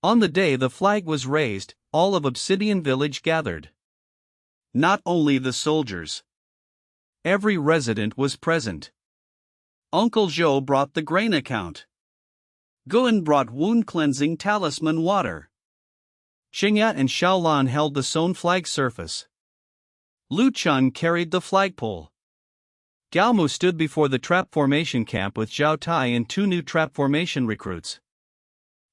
On the day the flag was raised, all of Obsidian Village gathered. Not only the soldiers. Every resident was present. Uncle Zhou brought the grain account. Guan brought wound-cleansing talisman water. Qingya and Xiaolan held the sewn flag surface. Lu Chun carried the flagpole. Gao Mu stood before the trap formation camp with Zhao Tai and 2 new trap formation recruits.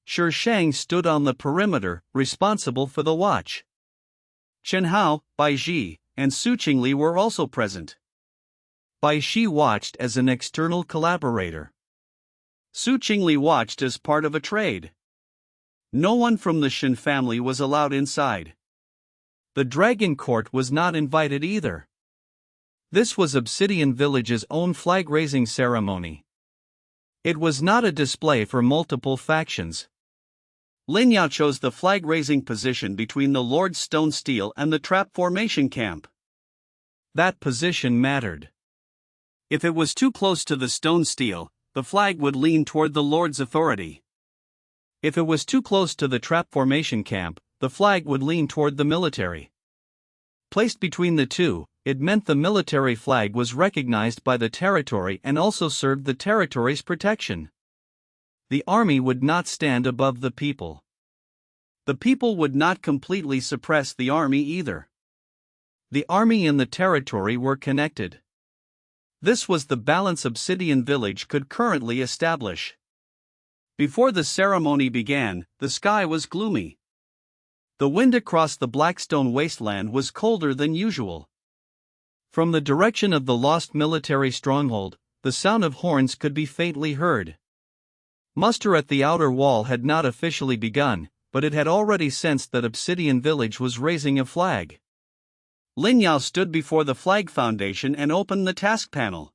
Shi Shang stood on the perimeter, responsible for the watch. Chen Hao, Bai Ji, and Su Qingli were also present. Bai Shi watched as an external collaborator. Su Qingli watched as part of a trade. No one from the Shen family was allowed inside. The Dragon Court was not invited either. This was Obsidian Village's own flag-raising ceremony. It was not a display for multiple factions. Lin Yao chose the flag-raising position between the Lord's Stone Steel and the trap formation camp. That position mattered. If it was too close to the stone steel, the flag would lean toward the Lord's authority. If it was too close to the trap formation camp, the flag would lean toward the military. Placed between the two, it meant the military flag was recognized by the territory and also served the territory's protection. The army would not stand above the people. The people would not completely suppress the army either. The army and the territory were connected. This was the balance Obsidian Village could currently establish. Before the ceremony began, the sky was gloomy. The wind across the Blackstone wasteland was colder than usual. From the direction of the lost military stronghold, the sound of horns could be faintly heard. Muster at the outer wall had not officially begun, but it had already sensed that Obsidian Village was raising a flag. Lin Yao stood before the flag foundation and opened the task panel.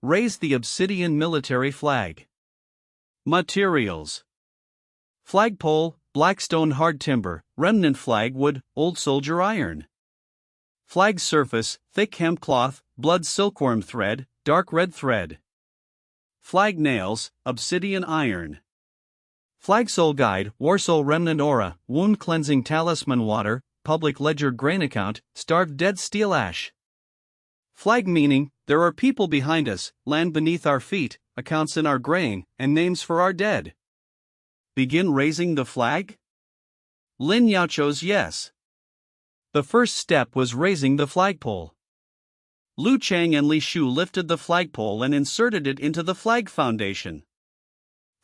Raise the Obsidian military flag. Materials: flagpole, blackstone hard timber, remnant flag wood, old soldier iron. Flag surface, thick hemp cloth, blood silkworm thread, dark red thread. Flag nails, obsidian iron. Flag soul guide, Warsoul remnant aura, wound cleansing talisman water, public ledger grain account, starved dead steel ash. Flag meaning, there are people behind us, land beneath our feet, accounts in our grain, and names for our dead. Begin raising the flag? Lin Yao chose yes. The first step was raising the flagpole. Lu Chang and Li Shu lifted the flagpole and inserted it into the flag foundation.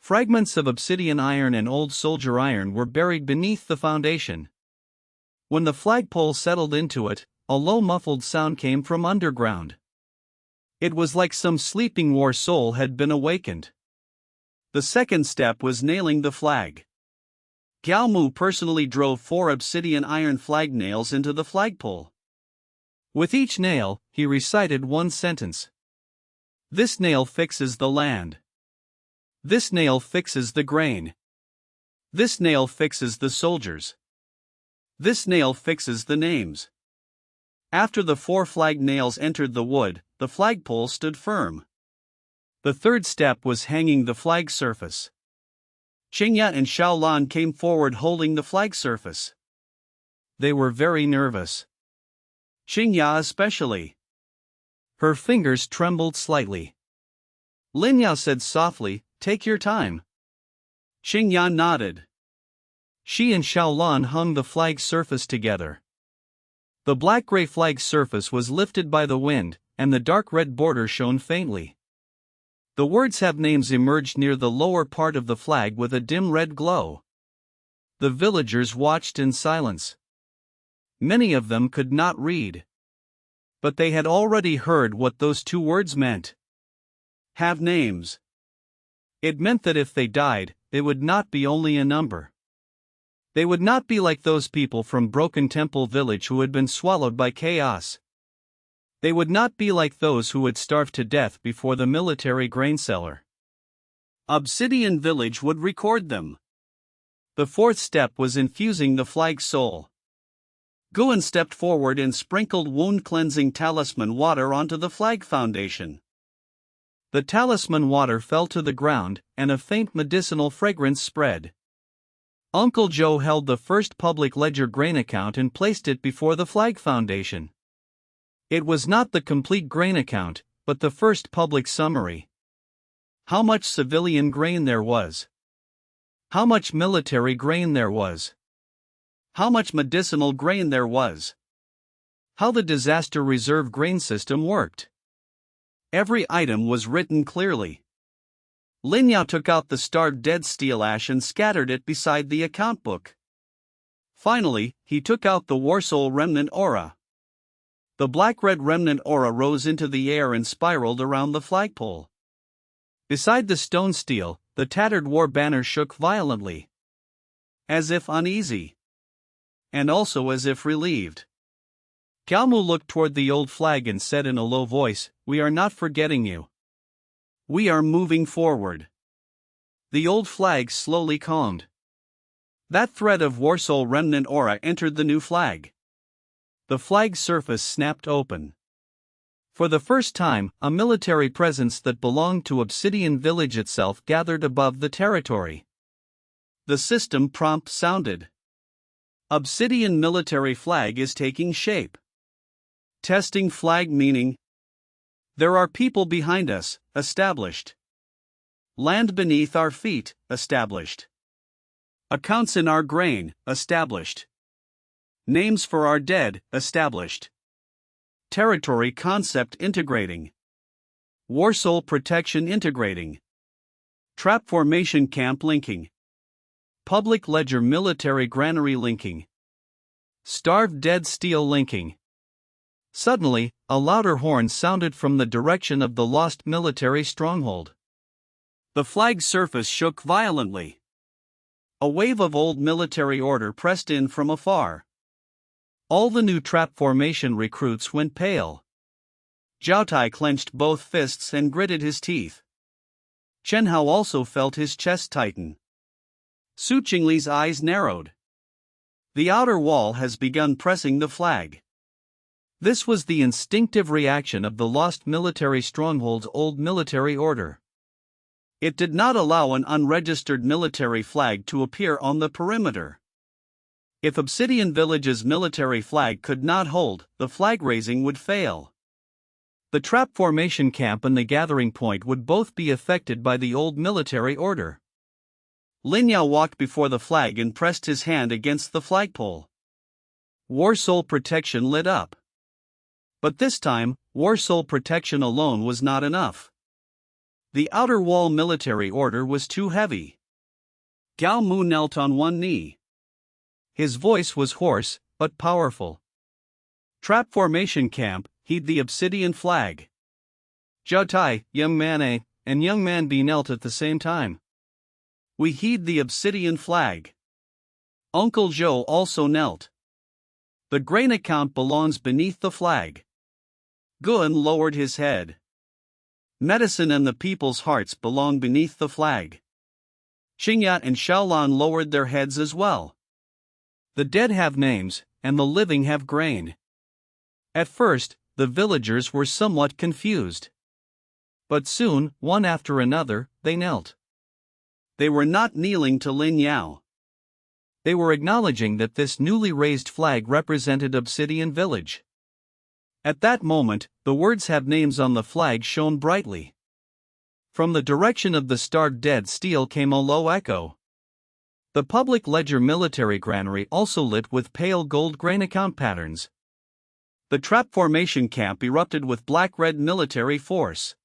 Fragments of obsidian iron and old soldier iron were buried beneath the foundation. When the flagpole settled into it, a low muffled sound came from underground. It was like some sleeping war soul had been awakened. The second step was nailing the flag. Gao Mu personally drove 4 obsidian iron flag nails into the flagpole. With each nail, he recited one sentence. This nail fixes the land. This nail fixes the grain. This nail fixes the soldiers. This nail fixes the names. After the 4 flag nails entered the wood, the flagpole stood firm. The third step was hanging the flag surface. Qingya and Xiaolan came forward holding the flag surface. They were very nervous. Qingya especially. Her fingers trembled slightly. Lin Yao said softly, "Take your time." Qingya nodded. She and Xiaolan hung the flag surface together. The black-gray flag surface was lifted by the wind, and the dark red border shone faintly. The words have names emerged near the lower part of the flag with a dim red glow. The villagers watched in silence. Many of them could not read. But they had already heard what those 2 words meant. Have names. It meant that if they died, it would not be only a number. They would not be like those people from Broken Temple Village who had been swallowed by chaos. They would not be like those who had starved to death before the military grain cellar. Obsidian Village would record them. The fourth step was infusing the flag soul. Guan stepped forward and sprinkled wound-cleansing talisman water onto the flag foundation. The talisman water fell to the ground, and a faint medicinal fragrance spread. Uncle Joe held the first public ledger grain account and placed it before the Flag Foundation. It was not the complete grain account, but the first public summary. How much civilian grain there was. How much military grain there was. How much medicinal grain there was. How the disaster reserve grain system worked. Every item was written clearly. Lin Yao took out the starved dead steel ash and scattered it beside the account book. Finally, he took out the Warsoul remnant aura. The black-red remnant aura rose into the air and spiraled around the flagpole. Beside the stone steel, the tattered war banner shook violently. As if uneasy. And also as if relieved. Gao Mu looked toward the old flag and said in a low voice, "We are not forgetting you. We are moving forward." The old flag slowly calmed. That thread of Warsoul remnant aura entered the new flag. The flag's surface snapped open. For the first time, a military presence that belonged to Obsidian Village itself gathered above the territory. The system prompt sounded. Obsidian military flag is taking shape. Testing flag meaning. There are people behind us, established. Land beneath our feet, established. Accounts in our grain, established. Names for our dead, established. Territory concept integrating. Warsoul protection integrating. Trap formation camp linking. Public ledger military granary linking. Starved dead steel linking. Suddenly, a louder horn sounded from the direction of the lost military stronghold. The flag's surface shook violently. A wave of old military order pressed in from afar. All the new trap formation recruits went pale. Zhao Tai clenched both fists and gritted his teeth. Chen Hao also felt his chest tighten. Su Qingli's eyes narrowed. The outer wall has begun pressing the flag. This was the instinctive reaction of the lost military stronghold's old military order. It did not allow an unregistered military flag to appear on the perimeter. If Obsidian Village's military flag could not hold, the flag raising would fail. The trap formation camp and the gathering point would both be affected by the old military order. Lin Yao walked before the flag and pressed his hand against the flagpole. Warsoul protection lit up. But this time, Warsoul protection alone was not enough. The outer wall military order was too heavy. Gao Mu knelt on one knee. His voice was hoarse, but powerful. Trap formation camp, heed the Obsidian Flag. Zhao Tai, young man A, and young man B knelt at the same time. We heed the Obsidian Flag. Uncle Joe also knelt. The grain account belongs beneath the flag. Guan lowered his head. Medicine and the people's hearts belong beneath the flag. Xingyat and Xiaolan lowered their heads as well. The dead have names, and the living have grain. At first, the villagers were somewhat confused. But soon, one after another, they knelt. They were not kneeling to Lin Yao. They were acknowledging that this newly raised flag represented Obsidian Village. At that moment, the words "have names" on the flag shone brightly. From the direction of the starved dead steel came a low echo. The public ledger military granary also lit with pale gold grain account patterns. The trap formation camp erupted with black-red military force.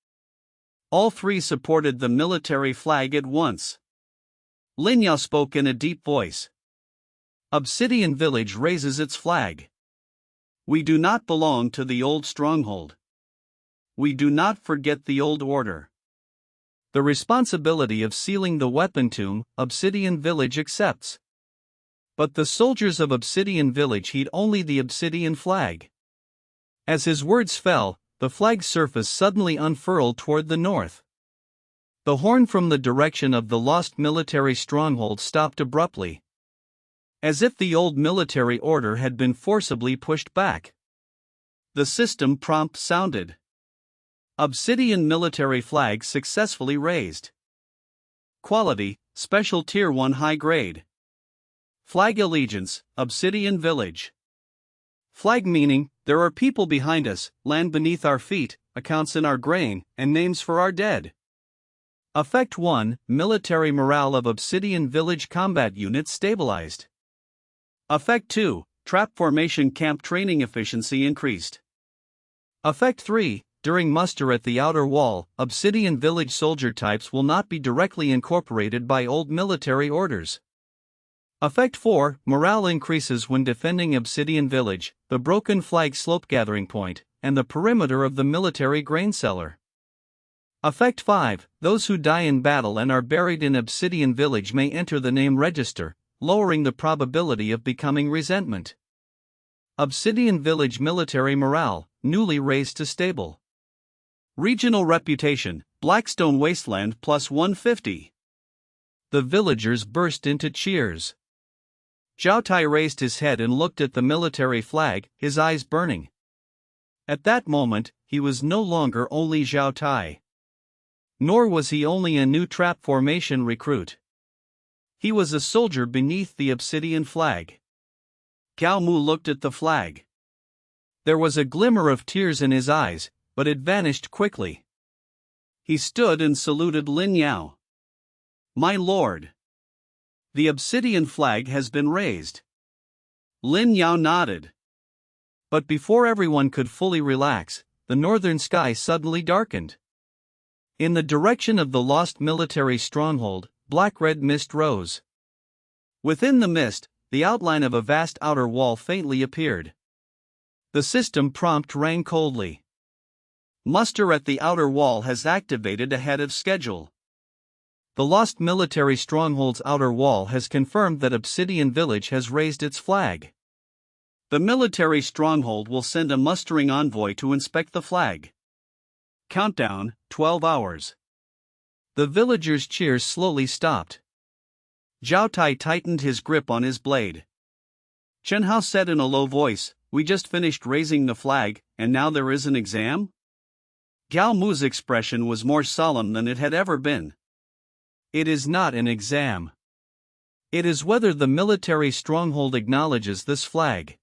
All three supported the military flag at once. Lin Yao spoke in a deep voice. Obsidian Village raises its flag. We do not belong to the old stronghold. We do not forget the old order. The responsibility of sealing the weapon tomb, Obsidian Village accepts. But the soldiers of Obsidian Village heed only the Obsidian Flag. As his words fell, the flag's surface suddenly unfurled toward the north. The horn from the direction of the lost military stronghold stopped abruptly. As if the old military order had been forcibly pushed back. The system prompt sounded. Obsidian military flag successfully raised. Quality, Special Tier 1 high grade. Flag allegiance, Obsidian Village. Flag meaning, there are people behind us, land beneath our feet, accounts in our grain, and names for our dead. Effect 1, military morale of Obsidian Village combat units stabilized. Effect 2, trap formation camp training efficiency increased. Effect 3, during muster at the outer wall, Obsidian Village soldier types will not be directly incorporated by old military orders. Effect 4, morale increases when defending Obsidian Village, the broken flag slope gathering point, and the perimeter of the military grain cellar. Effect 5, those who die in battle and are buried in Obsidian Village may enter the name register, lowering the probability of becoming resentment. Obsidian Village military morale, newly raised to stable. Regional reputation, Blackstone Wasteland plus 150. The villagers burst into cheers. Zhao Tai raised his head and looked at the military flag, his eyes burning. At that moment, he was no longer only Zhao Tai. Nor was he only a new trap formation recruit. He was a soldier beneath the Obsidian Flag. Gao Mu looked at the flag. There was a glimmer of tears in his eyes, but it vanished quickly. He stood and saluted Lin Yao. "My lord. The Obsidian Flag has been raised." Lin Yao nodded. But before everyone could fully relax, the northern sky suddenly darkened. In the direction of the lost military stronghold, black-red mist rose. Within the mist, the outline of a vast outer wall faintly appeared. The system prompt rang coldly. Muster at the outer wall has activated ahead of schedule. The lost military stronghold's outer wall has confirmed that Obsidian Village has raised its flag. The military stronghold will send a mustering envoy to inspect the flag. Countdown, 12 hours. The villagers' cheers slowly stopped. Zhao Tai tightened his grip on his blade. Chen Hao said in a low voice, "We just finished raising the flag, and now there is an exam?" Gao Mu's expression was more solemn than it had ever been. "It is not an exam. It is whether the military stronghold acknowledges this flag."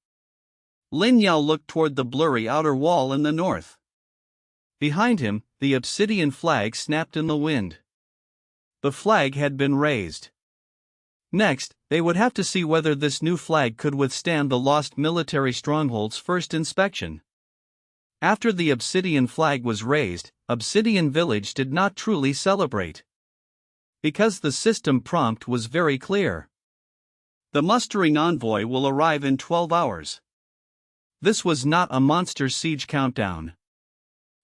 Lin Yao looked toward the blurry outer wall in the north. Behind him, the Obsidian Flag snapped in the wind. The flag had been raised. Next, they would have to see whether this new flag could withstand the lost military stronghold's first inspection. After the Obsidian Flag was raised, Obsidian Village did not truly celebrate. Because the system prompt was very clear. The mustering envoy will arrive in 12 hours. This was not a monster siege countdown.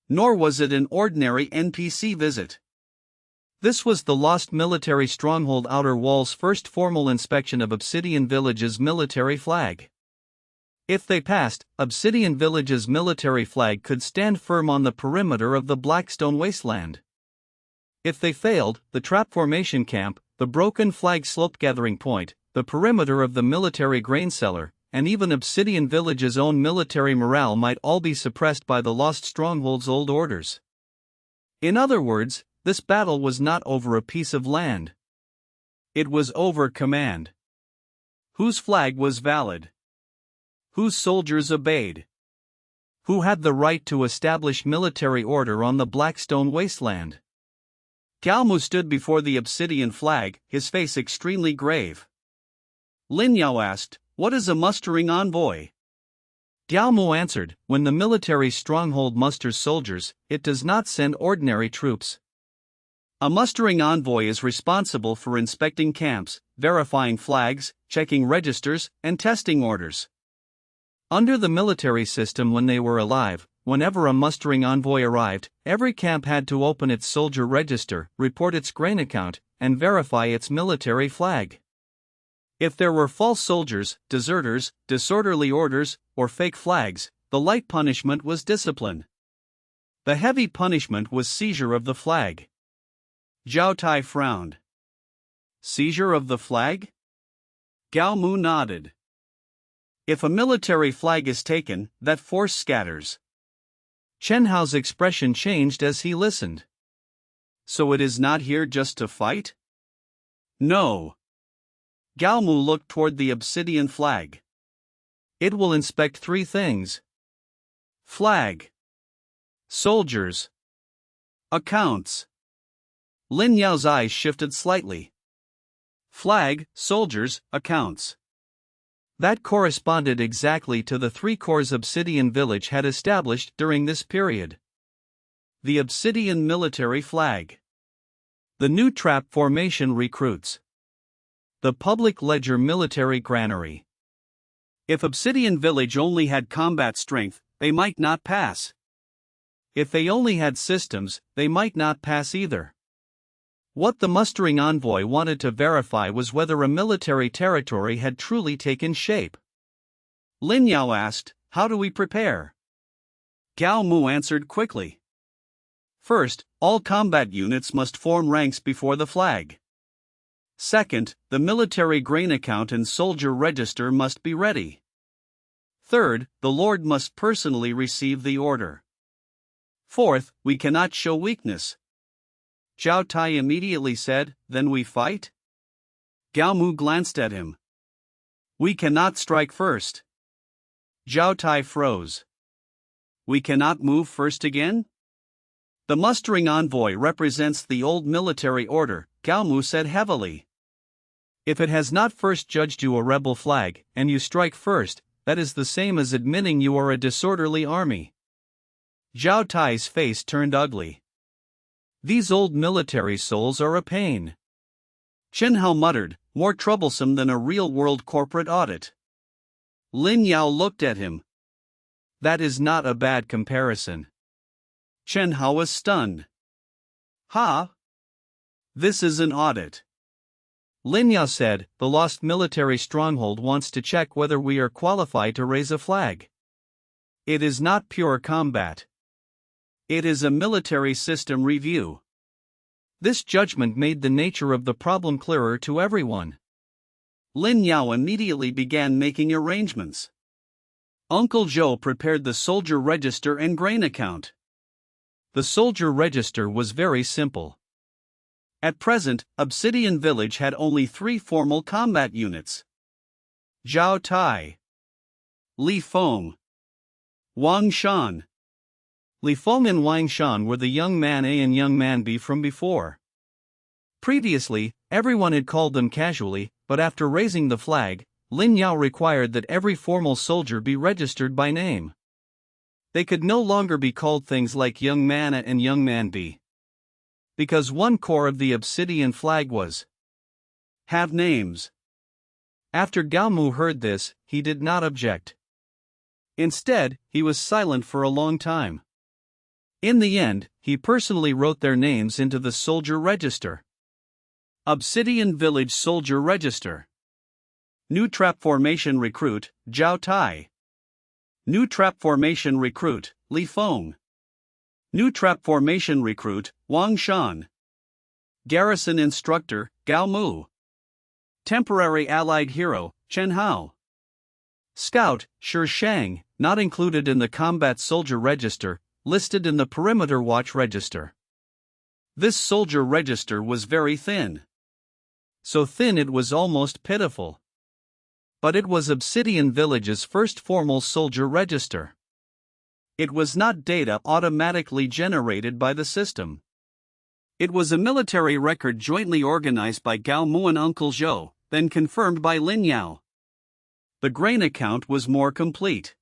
Nor was it an ordinary NPC visit. This was the lost military stronghold outer wall's first formal inspection of Obsidian Village's military flag. If they passed, Obsidian Village's military flag could stand firm on the perimeter of the Blackstone Wasteland. If they failed, the trap formation camp, the broken flag slope gathering point, the perimeter of the military grain cellar, and even Obsidian Village's own military morale might all be suppressed by the lost stronghold's old orders. In other words, this battle was not over a piece of land. It was over command. Whose flag was valid? Whose soldiers obeyed? Who had the right to establish military order on the Blackstone Wasteland? Gao Mu stood before the Obsidian Flag, his face extremely grave. Lin Yao asked, "What is a mustering envoy?" Gao Mu answered, "When the military stronghold musters soldiers, it does not send ordinary troops. A mustering envoy is responsible for inspecting camps, verifying flags, checking registers, and testing orders." Under the military system when they were alive, whenever a mustering envoy arrived, every camp had to open its soldier register, report its grain account, and verify its military flag. If there were false soldiers, deserters, disorderly orders, or fake flags, the light punishment was discipline. The heavy punishment was seizure of the flag. Zhao Tai frowned. "Seizure of the flag?" Gao Mu nodded. "If a military flag is taken, that force scatters." Chen Hao's expression changed as he listened. "So it is not here just to fight?" "No. Gao Mu looked toward the Obsidian Flag. It will inspect 3 things: flag, soldiers, accounts. Lin Yao's eyes shifted slightly. Flag, soldiers, accounts. That corresponded exactly to the 3 cores Obsidian Village had established during this period. The Obsidian Military Flag. The new trap formation recruits. The Public Ledger Military Granary. If Obsidian Village only had combat strength, they might not pass. If they only had systems, they might not pass either. What the mustering envoy wanted to verify was whether a military territory had truly taken shape. Lin Yao asked, "How do we prepare?" Gao Mu answered quickly. First, all combat units must form ranks before the flag. Second, the military grain account and soldier register must be ready. Third, the Lord must personally receive the order. Fourth, we cannot show weakness. Zhao Tai immediately said, "Then we fight?" Gao Mu glanced at him. "We cannot strike first." Zhao Tai froze. "We cannot move first again?" "The mustering envoy represents the old military order," Gao Mu said heavily. "If it has not first judged you a rebel flag, and you strike first, that is the same as admitting you are a disorderly army." Zhao Tai's face turned ugly. "These old military souls are a pain." Chen Hao muttered, "More troublesome than a real-world corporate audit." Lin Yao looked at him. "That is not a bad comparison." Chen Hao was stunned. "Ha? This is an audit." Lin Yao said, "The lost military stronghold wants to check whether we are qualified to raise a flag. It is not pure combat. It is a military system review." This judgment made the nature of the problem clearer to everyone. Lin Yao immediately began making arrangements. Uncle Zhou prepared the soldier register and grain account. The soldier register was very simple. At present, Obsidian Village had only 3 formal combat units: Zhao Tai, Feng, Wang Shan. Feng and Wang Shan were the young man A and young man B from before. Previously, everyone had called them casually, but after raising the flag, Lin Yao required that every formal soldier be registered by name. They could no longer be called things like young man A and young man B. Because one core of the Obsidian Flag was have names. After Gao Mu heard this, he did not object. Instead, he was silent for a long time. In the end, he personally wrote their names into the soldier register. Obsidian Village Soldier Register. New Trap Formation Recruit, Zhao Tai. New Trap Formation Recruit, Feng. New Trap Formation Recruit, Wang Shan. Garrison Instructor, Gao Mu. Temporary Allied Hero, Chen Hao. Scout, Shi Shang, not included in the Combat Soldier Register, listed in the Perimeter Watch Register. This soldier register was very thin. So thin it was almost pitiful. But it was Obsidian Village's first formal soldier register. It was not data automatically generated by the system. It was a military record jointly organized by Gao Mu and Uncle Zhou, then confirmed by Lin Yao. The grain account was more complete.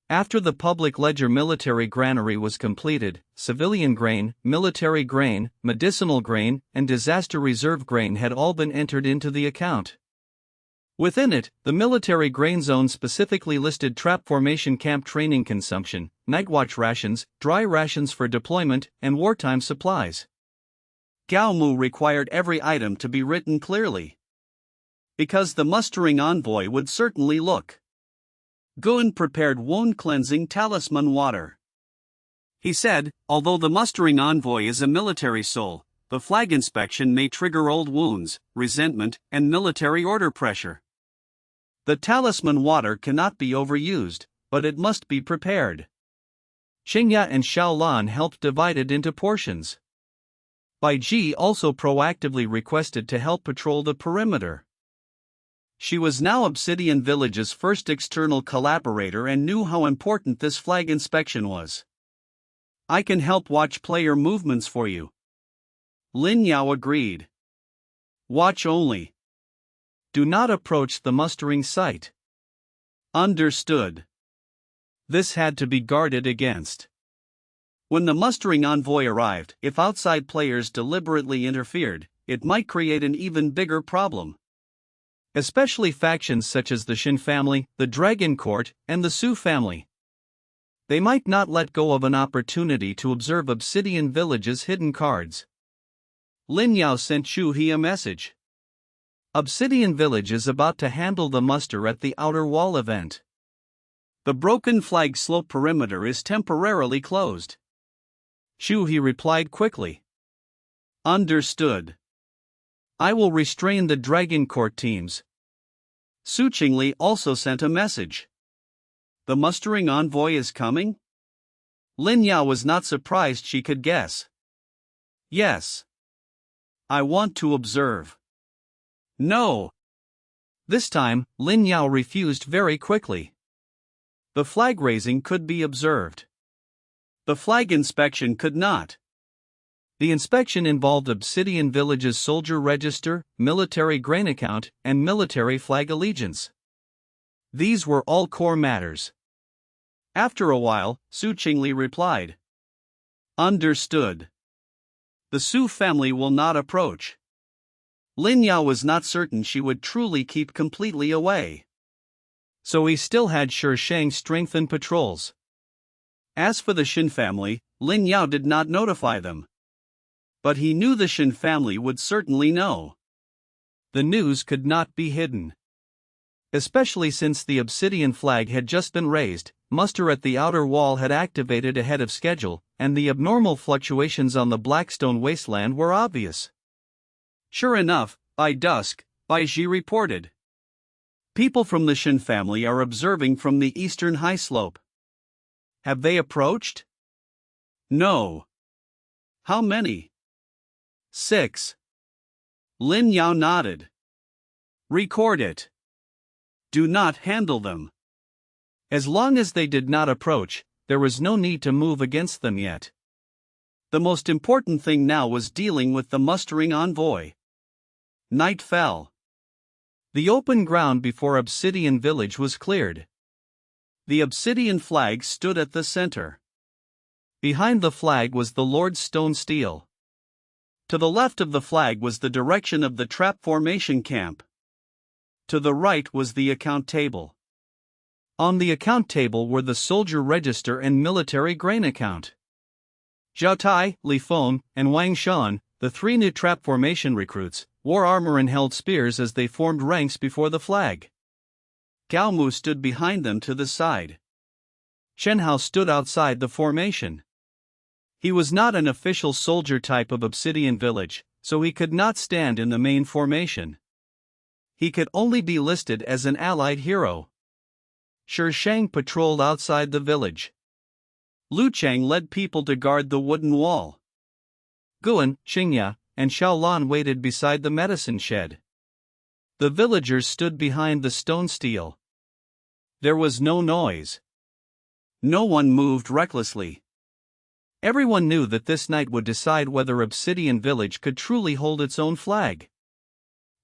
After the public ledger military granary was completed, civilian grain, military grain, medicinal grain, and disaster reserve grain had all been entered into the account. Within it, the military grain zone specifically listed trap formation camp training consumption, nightwatch rations, dry rations for deployment, and wartime supplies. Gao Mu required every item to be written clearly. Because the mustering envoy would certainly look. Guan prepared wound-cleansing talisman water. He said, although the mustering envoy is a military soul, the flag inspection may trigger old wounds, resentment, and military order pressure. The talisman water cannot be overused, but it must be prepared. Qingya and Xiaolan helped divide it into portions. Bai Ji also proactively requested to help patrol the perimeter. She was now Obsidian Village's first external collaborator and knew how important this flag inspection was. I can help watch player movements for you. Lin Yao agreed. Watch only. Do not approach the mustering site. Understood. This had to be guarded against. When the mustering envoy arrived, if outside players deliberately interfered, it might create an even bigger problem. Especially factions such as the Shan family, the Dragon Court, and the Su family. They might not let go of an opportunity to observe Obsidian Village's hidden cards. Lin Yao sent Shu He a message. Obsidian Village is about to handle the muster at the Outer Wall event. The broken flag slope perimeter is temporarily closed. Shu He replied quickly. Understood. I will restrain the Dragon Court teams. Su Qingli also sent a message. The mustering envoy is coming? Lin Yao was not surprised she could guess. Yes. I want to observe. No. This time, Lin Yao refused very quickly. The flag raising could be observed. The flag inspection could not. The inspection involved Obsidian Village's soldier register, military grain account, and military flag allegiance. These were all core matters. After a while, Su Qingli replied. Understood. The Su family will not approach. Lin Yao was not certain she would truly keep completely away. So he still had Shang strengthen patrols. As for the Shan family, Lin Yao did not notify them. But he knew the Shan family would certainly know. The news could not be hidden. Especially since the Obsidian Flag had just been raised, muster at the outer wall had activated ahead of schedule, and the abnormal fluctuations on the Blackstone Wasteland were obvious. Sure enough, by dusk, Bai Ji reported. People from the Shan family are observing from the eastern high slope. Have they approached? No. How many? 6. Lin Yao nodded. Record it. Do not handle them. As long as they did not approach, there was no need to move against them yet. The most important thing now was dealing with the mustering envoy. Night fell. The open ground before Obsidian Village was cleared. The Obsidian Flag stood at the center. Behind the flag was the Lord's stone stele. To the left of the flag was the direction of the trap formation camp. To the right was the account table. On the account table were the soldier register and military grain account. Zhao Tai, Feng, and Wang Shan, the 3 new trap formation recruits, wore armor and held spears as they formed ranks before the flag. Gao Mu stood behind them to the side. Chen Hao stood outside the formation. He was not an official soldier type of Obsidian Village, so he could not stand in the main formation. He could only be listed as an allied hero. Shang patrolled outside the village. Lu Chang led people to guard the wooden wall. Guan, Qingya, and Xiaolan waited beside the medicine shed. The villagers stood behind the stone stele. There was no noise. No one moved recklessly. Everyone knew that this night would decide whether Obsidian Village could truly hold its own flag.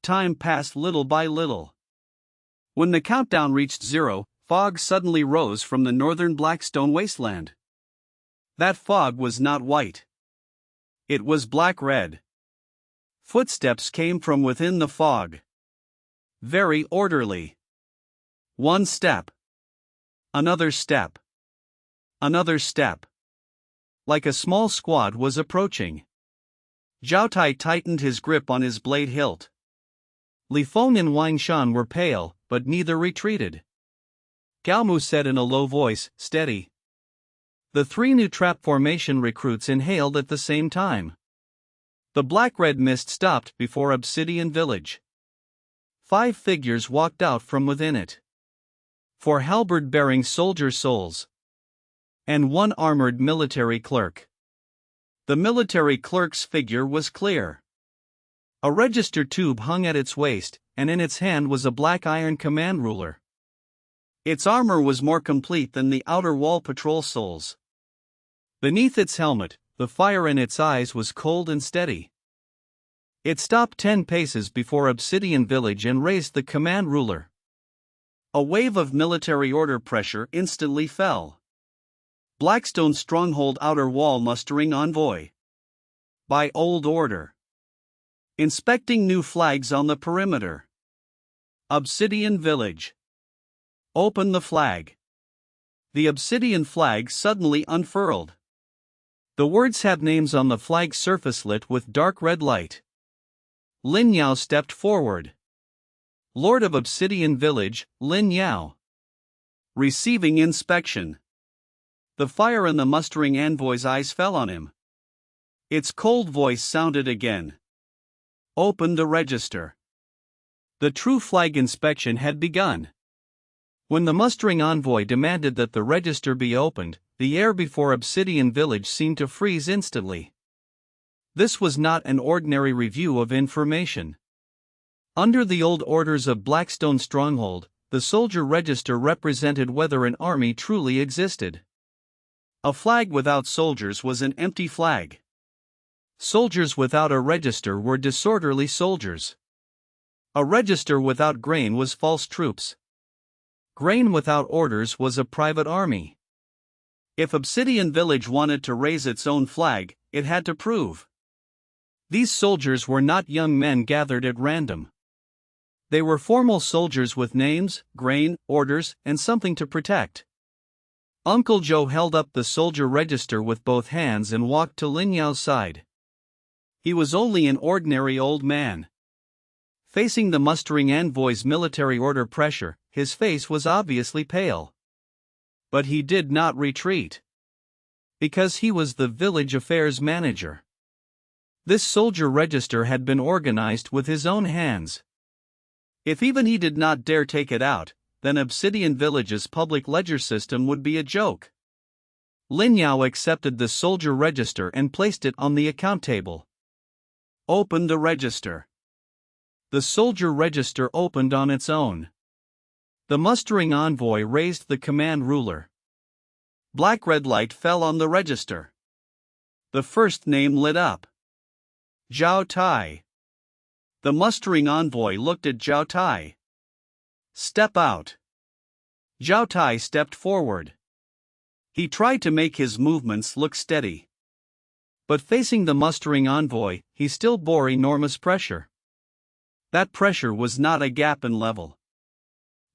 Time passed little by little. When the countdown reached 0, fog suddenly rose from the northern Blackstone Wasteland. That fog was not white. It was black-red. Footsteps came from within the fog. Very orderly. One step. Another step. Another step. Like a small squad was approaching. Zhao Tai tightened his grip on his blade hilt. Feng and Wang Shan were pale, but neither retreated. Gao Mu said in a low voice, steady. The 3 new trap formation recruits inhaled at the same time. The black-red mist stopped before Obsidian Village. 5 figures walked out from within it. 4 halberd-bearing soldier souls. And 1 armored military clerk. The military clerk's figure was clear. A register tube hung at its waist, and in its hand was a black iron command ruler. Its armor was more complete than the outer wall patrol souls. Beneath its helmet, the fire in its eyes was cold and steady. It stopped 10 paces before Obsidian Village and raised the command ruler. A wave of military order pressure instantly fell. Blackstone Stronghold Outer Wall Mustering Envoy. By old order. Inspecting new flags on the perimeter. Obsidian Village. Open the flag. The Obsidian flag suddenly unfurled. The words had names on the flag's surface lit with dark red light. Lin Yao stepped forward. Lord of Obsidian Village, Lin Yao. Receiving inspection. The fire in the mustering envoy's eyes fell on him. Its cold voice sounded again. Open the register. The true flag inspection had begun. When the mustering envoy demanded that the register be opened, the air before Obsidian Village seemed to freeze instantly. This was not an ordinary review of information. Under the old orders of Blackstone Stronghold, the soldier register represented whether an army truly existed. A flag without soldiers was an empty flag. Soldiers without a register were disorderly soldiers. A register without grain was false troops. Grain without orders was a private army. If Obsidian Village wanted to raise its own flag, it had to prove. These soldiers were not young men gathered at random. They were formal soldiers with names, grain, orders, and something to protect. Uncle Joe held up the soldier register with both hands and walked to Lin Yao's side. He was only an ordinary old man. Facing the mustering envoy's military order pressure, his face was obviously pale. But he did not retreat. Because he was the village affairs manager. This soldier register had been organized with his own hands. If even he did not dare take it out, then Obsidian Village's public ledger system would be a joke. Lin Yao accepted the soldier register and placed it on the account table. Open the register. The soldier register opened on its own. The mustering envoy raised the command ruler. Black red light fell on the register. The first name lit up. Zhao Tai. The mustering envoy looked at Zhao Tai. Step out. Zhao Tai stepped forward. He tried to make his movements look steady. But facing the mustering envoy, he still bore enormous pressure. That pressure was not a gap in level.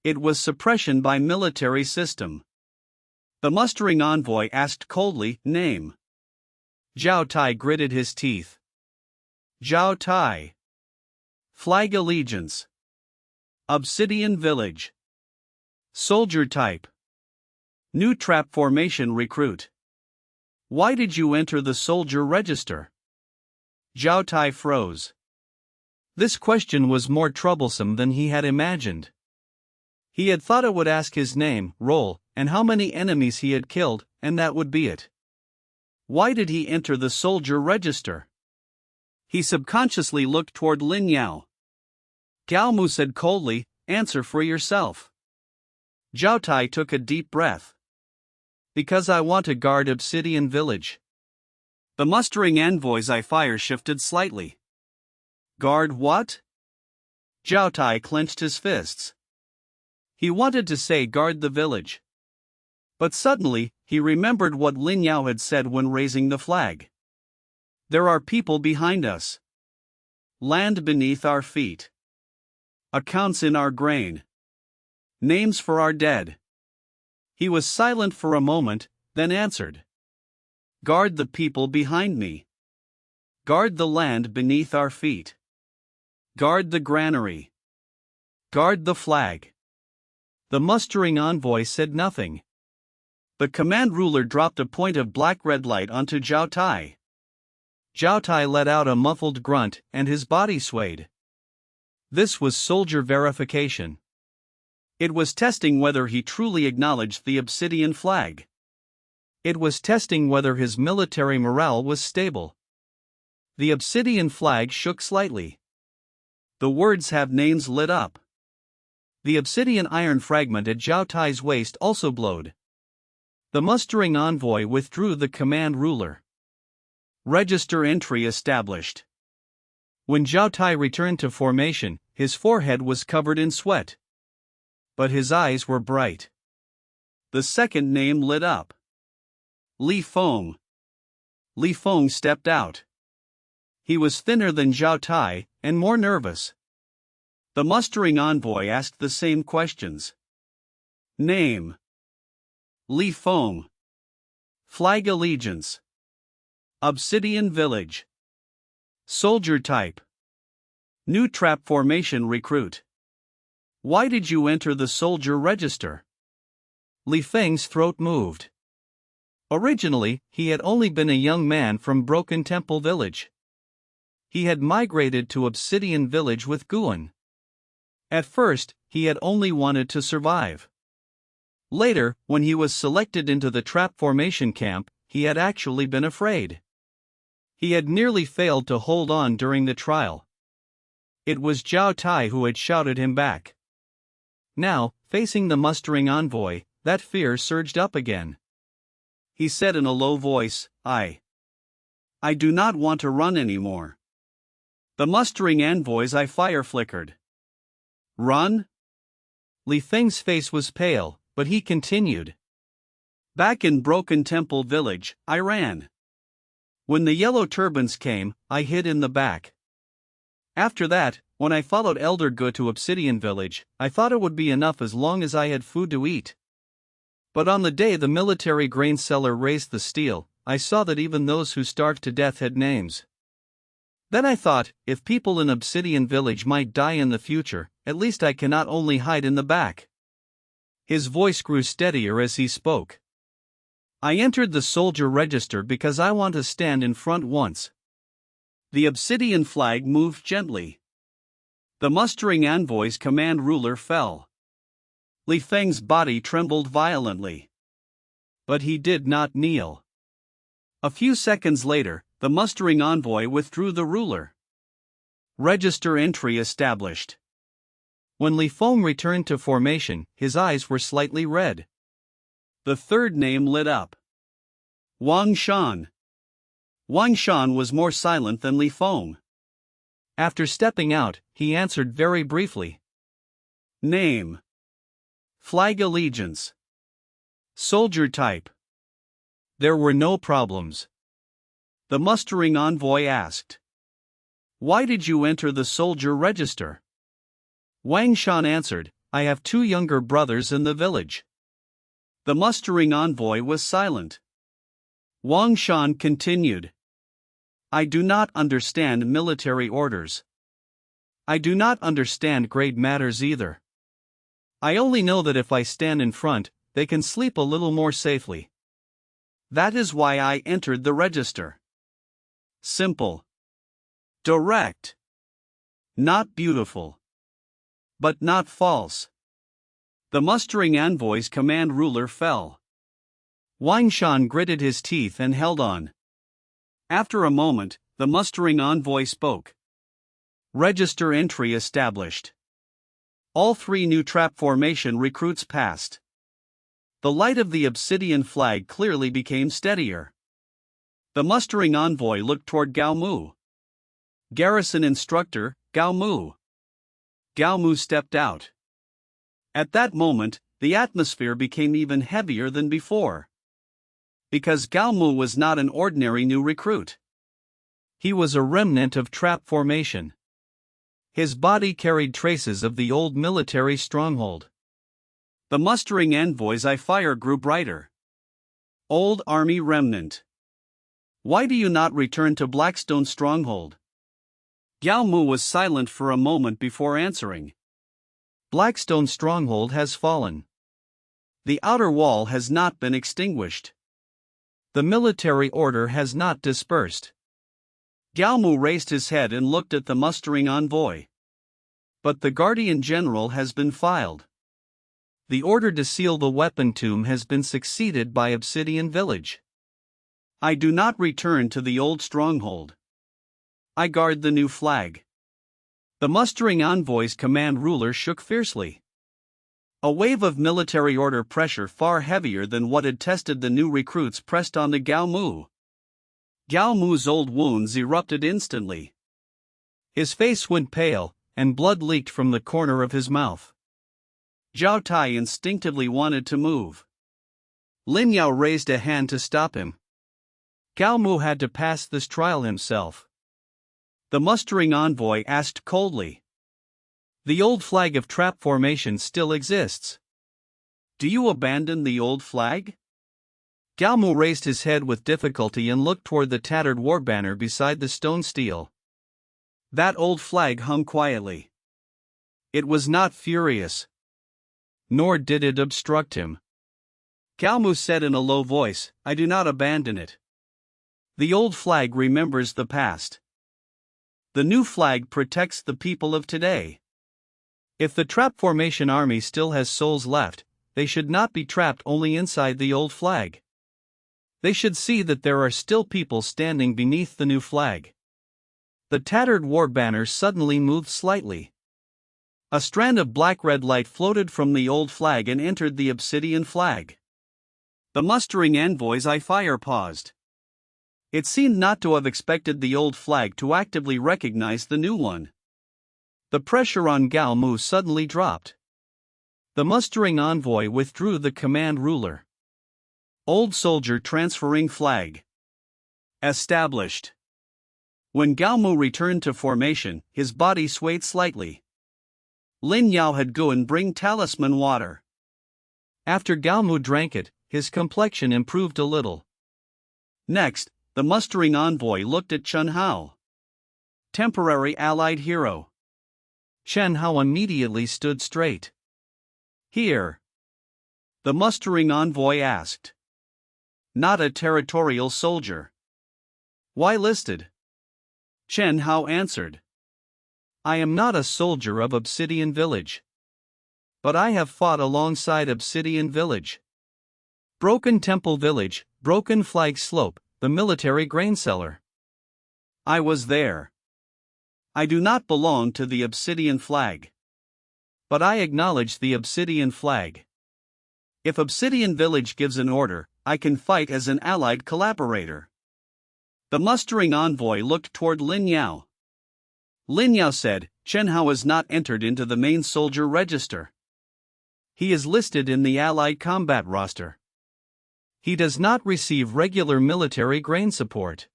It was suppression by military system. The mustering envoy asked coldly, name. Zhao Tai gritted his teeth. Zhao Tai. Flag allegiance. Obsidian Village. Soldier type. New trap formation recruit. Why did you enter the soldier register? Zhao Tai froze. This question was more troublesome than he had imagined. He had thought it would ask his name, role, and how many enemies he had killed, and that would be it. Why did he enter the soldier register? He subconsciously looked toward Lin Yao. Gao Mu said coldly, answer for yourself. Zhao Tai took a deep breath. Because I want to guard Obsidian Village. The mustering envoy's eye fire shifted slightly. Guard what? Zhao Tai clenched his fists. He wanted to say guard the village. But suddenly, he remembered what Lin Yao had said when raising the flag. There are people behind us. Land beneath our feet. Accounts in our grain. Names for our dead. He was silent for a moment, then answered. Guard the people behind me. Guard the land beneath our feet. Guard the granary. Guard the flag. The mustering envoy said nothing. The command ruler dropped a point of black red light onto Zhao Tai. Zhao Tai let out a muffled grunt, and his body swayed. This was soldier verification. It was testing whether he truly acknowledged the Obsidian Flag. It was testing whether his military morale was stable. The Obsidian Flag shook slightly. The words have names lit up. The obsidian iron fragment at Zhao Tai's waist also glowed. The mustering envoy withdrew the command ruler. Register entry established. When Zhao Tai returned to formation, his forehead was covered in sweat. But his eyes were bright. The second name lit up. Feng. Feng stepped out. He was thinner than Zhao Tai, and more nervous. The mustering envoy asked the same questions. Name. Feng. Flag allegiance. Obsidian Village. Soldier type. New trap formation recruit. Why did you enter the soldier register? Feng's throat moved. Originally, he had only been a young man from Broken Temple Village. He had migrated to Obsidian Village with Guan. At first, he had only wanted to survive. Later, when he was selected into the trap formation camp, he had actually been afraid. He had nearly failed to hold on during the trial. It was Zhao Tai who had shouted him back. Now, facing the mustering envoy, that fear surged up again. He said in a low voice, I do not want to run anymore. The mustering envoy's eye fire flickered. Run? Feng's face was pale, but he continued. Back in Broken Temple Village, I ran. When the yellow turbans came, I hid in the back. After that, when I followed Elder Gu to Obsidian Village, I thought it would be enough as long as I had food to eat. But on the day the military grain seller raised the steel, I saw that even those who starved to death had names. Then I thought, if people in Obsidian Village might die in the future, at least I cannot only hide in the back. His voice grew steadier as he spoke. I entered the soldier register because I want to stand in front once. The Obsidian Flag moved gently. The mustering envoy's command ruler fell. Feng's body trembled violently. But he did not kneel. A few seconds later, the mustering envoy withdrew the ruler. Register entry established. When Feng returned to formation, his eyes were slightly red. The third name lit up. Wang Shan. Wang Shan was more silent than Feng. After stepping out, he answered very briefly. Name. Flag allegiance. Soldier type. There were no problems. The mustering envoy asked. Why did you enter the soldier register? Wang Shan answered, I have 2 younger brothers in the village. The mustering envoy was silent. Wang Shan continued. I do not understand military orders. I do not understand grade matters either. I only know that if I stand in front, they can sleep a little more safely. That is why I entered the register. Simple. Direct. Not beautiful. But not false. The mustering envoy's command ruler fell. Wang Shan gritted his teeth and held on. After a moment, the mustering envoy spoke. Register entry established. All 3 new trap formation recruits passed. The light of the Obsidian Flag clearly became steadier. The mustering envoy looked toward Gao Mu. Garrison instructor, Gao Mu. Gao Mu stepped out. At that moment, the atmosphere became even heavier than before. Because Gao Mu was not an ordinary new recruit. He was a remnant of trap formation. His body carried traces of the old military stronghold. The mustering envoy's eye fire grew brighter. Old army remnant. Why do you not return to Blackstone Stronghold? Gao Mu was silent for a moment before answering. Blackstone Stronghold has fallen. The outer wall has not been extinguished. The military order has not dispersed. Gao Mu raised his head and looked at the mustering envoy. But the Guardian General has been filed. The order to seal the weapon tomb has been succeeded by Obsidian Village. I do not return to the old stronghold. I guard the new flag. The mustering envoy's command ruler shook fiercely. A wave of military order pressure far heavier than what had tested the new recruits pressed on the Gao Mu. Gao Mu's old wounds erupted instantly. His face went pale, and blood leaked from the corner of his mouth. Zhao Tai instinctively wanted to move. Lin Yao raised a hand to stop him. Gao Mu had to pass this trial himself. The mustering envoy asked coldly. The old flag of trap formation still exists. Do you abandon the old flag? Gao Mu raised his head with difficulty and looked toward the tattered war banner beside the stone stele. That old flag hung quietly. It was not furious. Nor did it obstruct him. Gao Mu said in a low voice, I do not abandon it. The old flag remembers the past. The new flag protects the people of today. If the trap formation army still has souls left, they should not be trapped only inside the old flag. They should see that there are still people standing beneath the new flag. The tattered war banner suddenly moved slightly. A strand of black-red light floated from the old flag and entered the Obsidian Flag. The mustering envoy's fire paused. It seemed not to have expected the old flag to actively recognize the new one. The pressure on Gao Mu suddenly dropped. The mustering envoy withdrew the command ruler. Old soldier transferring flag. Established. When Gao Mu returned to formation, his body swayed slightly. Lin Yao had go and bring talisman water. After Gao Mu drank it, his complexion improved a little. Next, the mustering envoy looked at Chen Hao. Temporary allied hero. Chen Hao immediately stood straight. Here? The mustering envoy asked. Not a territorial soldier. Why listed? Chen Hao answered. I am not a soldier of Obsidian Village. But I have fought alongside Obsidian Village. Broken Temple Village, Broken Flag Slope, the military grain cellar. I was there. I do not belong to the Obsidian Flag. But I acknowledge the Obsidian Flag. If Obsidian Village gives an order, I can fight as an allied collaborator. The mustering envoy looked toward Lin Yao. Lin Yao said, Chen Hao is not entered into the main soldier register. He is listed in the allied combat roster. He does not receive regular military grain support.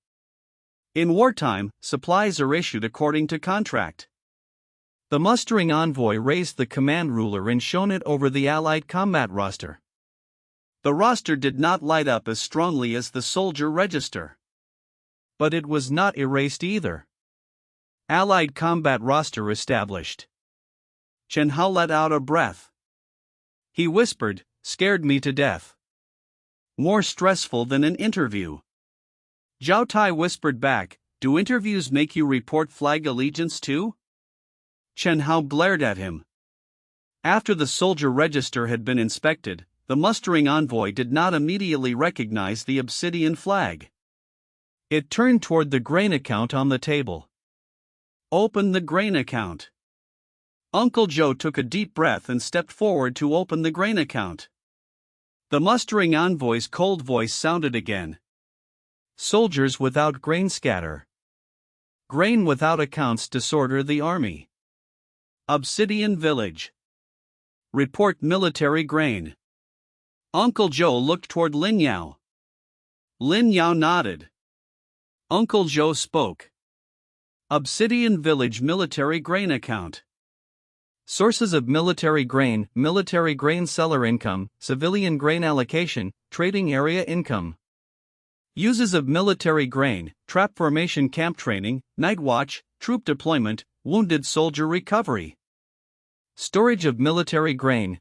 In wartime, supplies are issued according to contract. The mustering envoy raised the command ruler and shone it over the allied combat roster. The roster did not light up as strongly as the soldier register. But it was not erased either. Allied combat roster established. Chen Hao let out a breath. He whispered, scared me to death. More stressful than an interview. Zhao Tai whispered back, do interviews make you report flag allegiance too? Chen Hao glared at him. After the soldier register had been inspected, the mustering envoy did not immediately recognize the Obsidian Flag. It turned toward the grain account on the table. Open the grain account. Uncle Zhou took a deep breath and stepped forward to open the grain account. The mustering envoy's cold voice sounded again. Soldiers without grain scatter. Grain without accounts disorder the army. Obsidian Village. Report military grain. Uncle Zhou looked toward Lin Yao. Lin Yao nodded. Uncle Zhou spoke. Obsidian Village military grain account. Sources of military grain seller income, civilian grain allocation, trading area income. Uses of military grain, trap formation camp training, night watch, troop deployment, wounded soldier recovery. Storage of military grain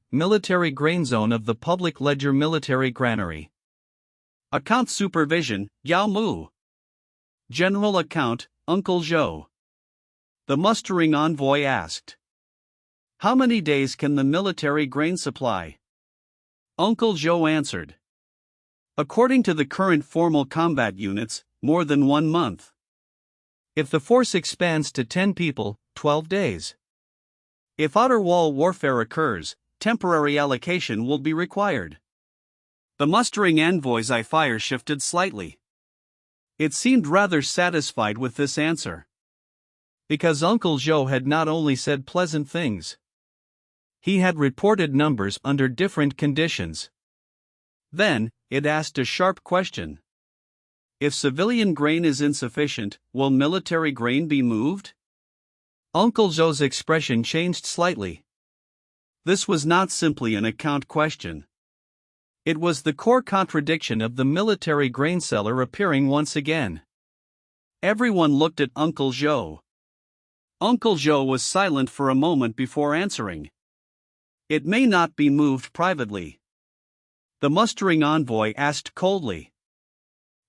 zone of the public ledger military granary. Account supervision, Gao Mu. General account, Uncle Zhou. The mustering envoy asked. How many days can the military grain supply? Uncle Zhou answered. According to the current formal combat units, more than 1 month. If the force expands to 10 people, 12 days. If outer wall warfare occurs, temporary allocation will be required. The mustering envoy's eye fire shifted slightly. It seemed rather satisfied with this answer. Because Uncle Zhou had not only said pleasant things. He had reported numbers under different conditions. Then, it asked a sharp question. If civilian grain is insufficient, will military grain be moved? Uncle Zhou's expression changed slightly. This was not simply an account question. It was the core contradiction of the military grain seller appearing once again. Everyone looked at Uncle Zhou. Uncle Zhou was silent for a moment before answering. It may not be moved privately. The mustering envoy asked coldly.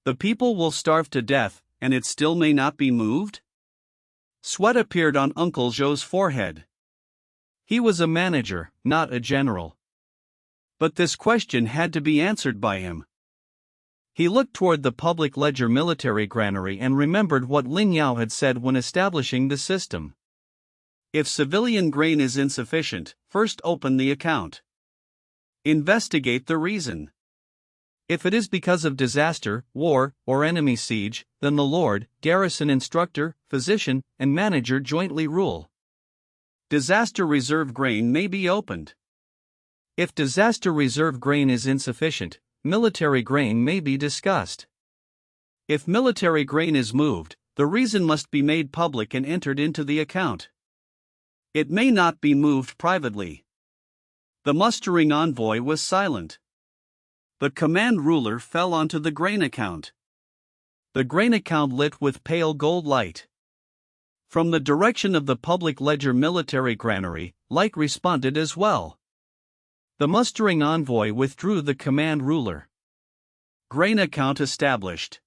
The people will starve to death, and it still may not be moved? Sweat appeared on Uncle Zhou's forehead. He was a manager, not a general. But this question had to be answered by him. He looked toward the public ledger military granary and remembered what Lin Yao had said when establishing the system. If civilian grain is insufficient, first open the account. Investigate the reason. If it is because of disaster, war, or enemy siege, then the Lord, garrison instructor, physician, and manager jointly rule. Disaster reserve grain may be opened. If disaster reserve grain is insufficient, military grain may be discussed. If military grain is moved, the reason must be made public and entered into the account. It may not be moved privately. The mustering envoy was silent. The command ruler fell onto the grain account. The grain account lit with pale gold light. From the direction of the public ledger military granary, light responded as well. The mustering envoy withdrew the command ruler. Grain account established.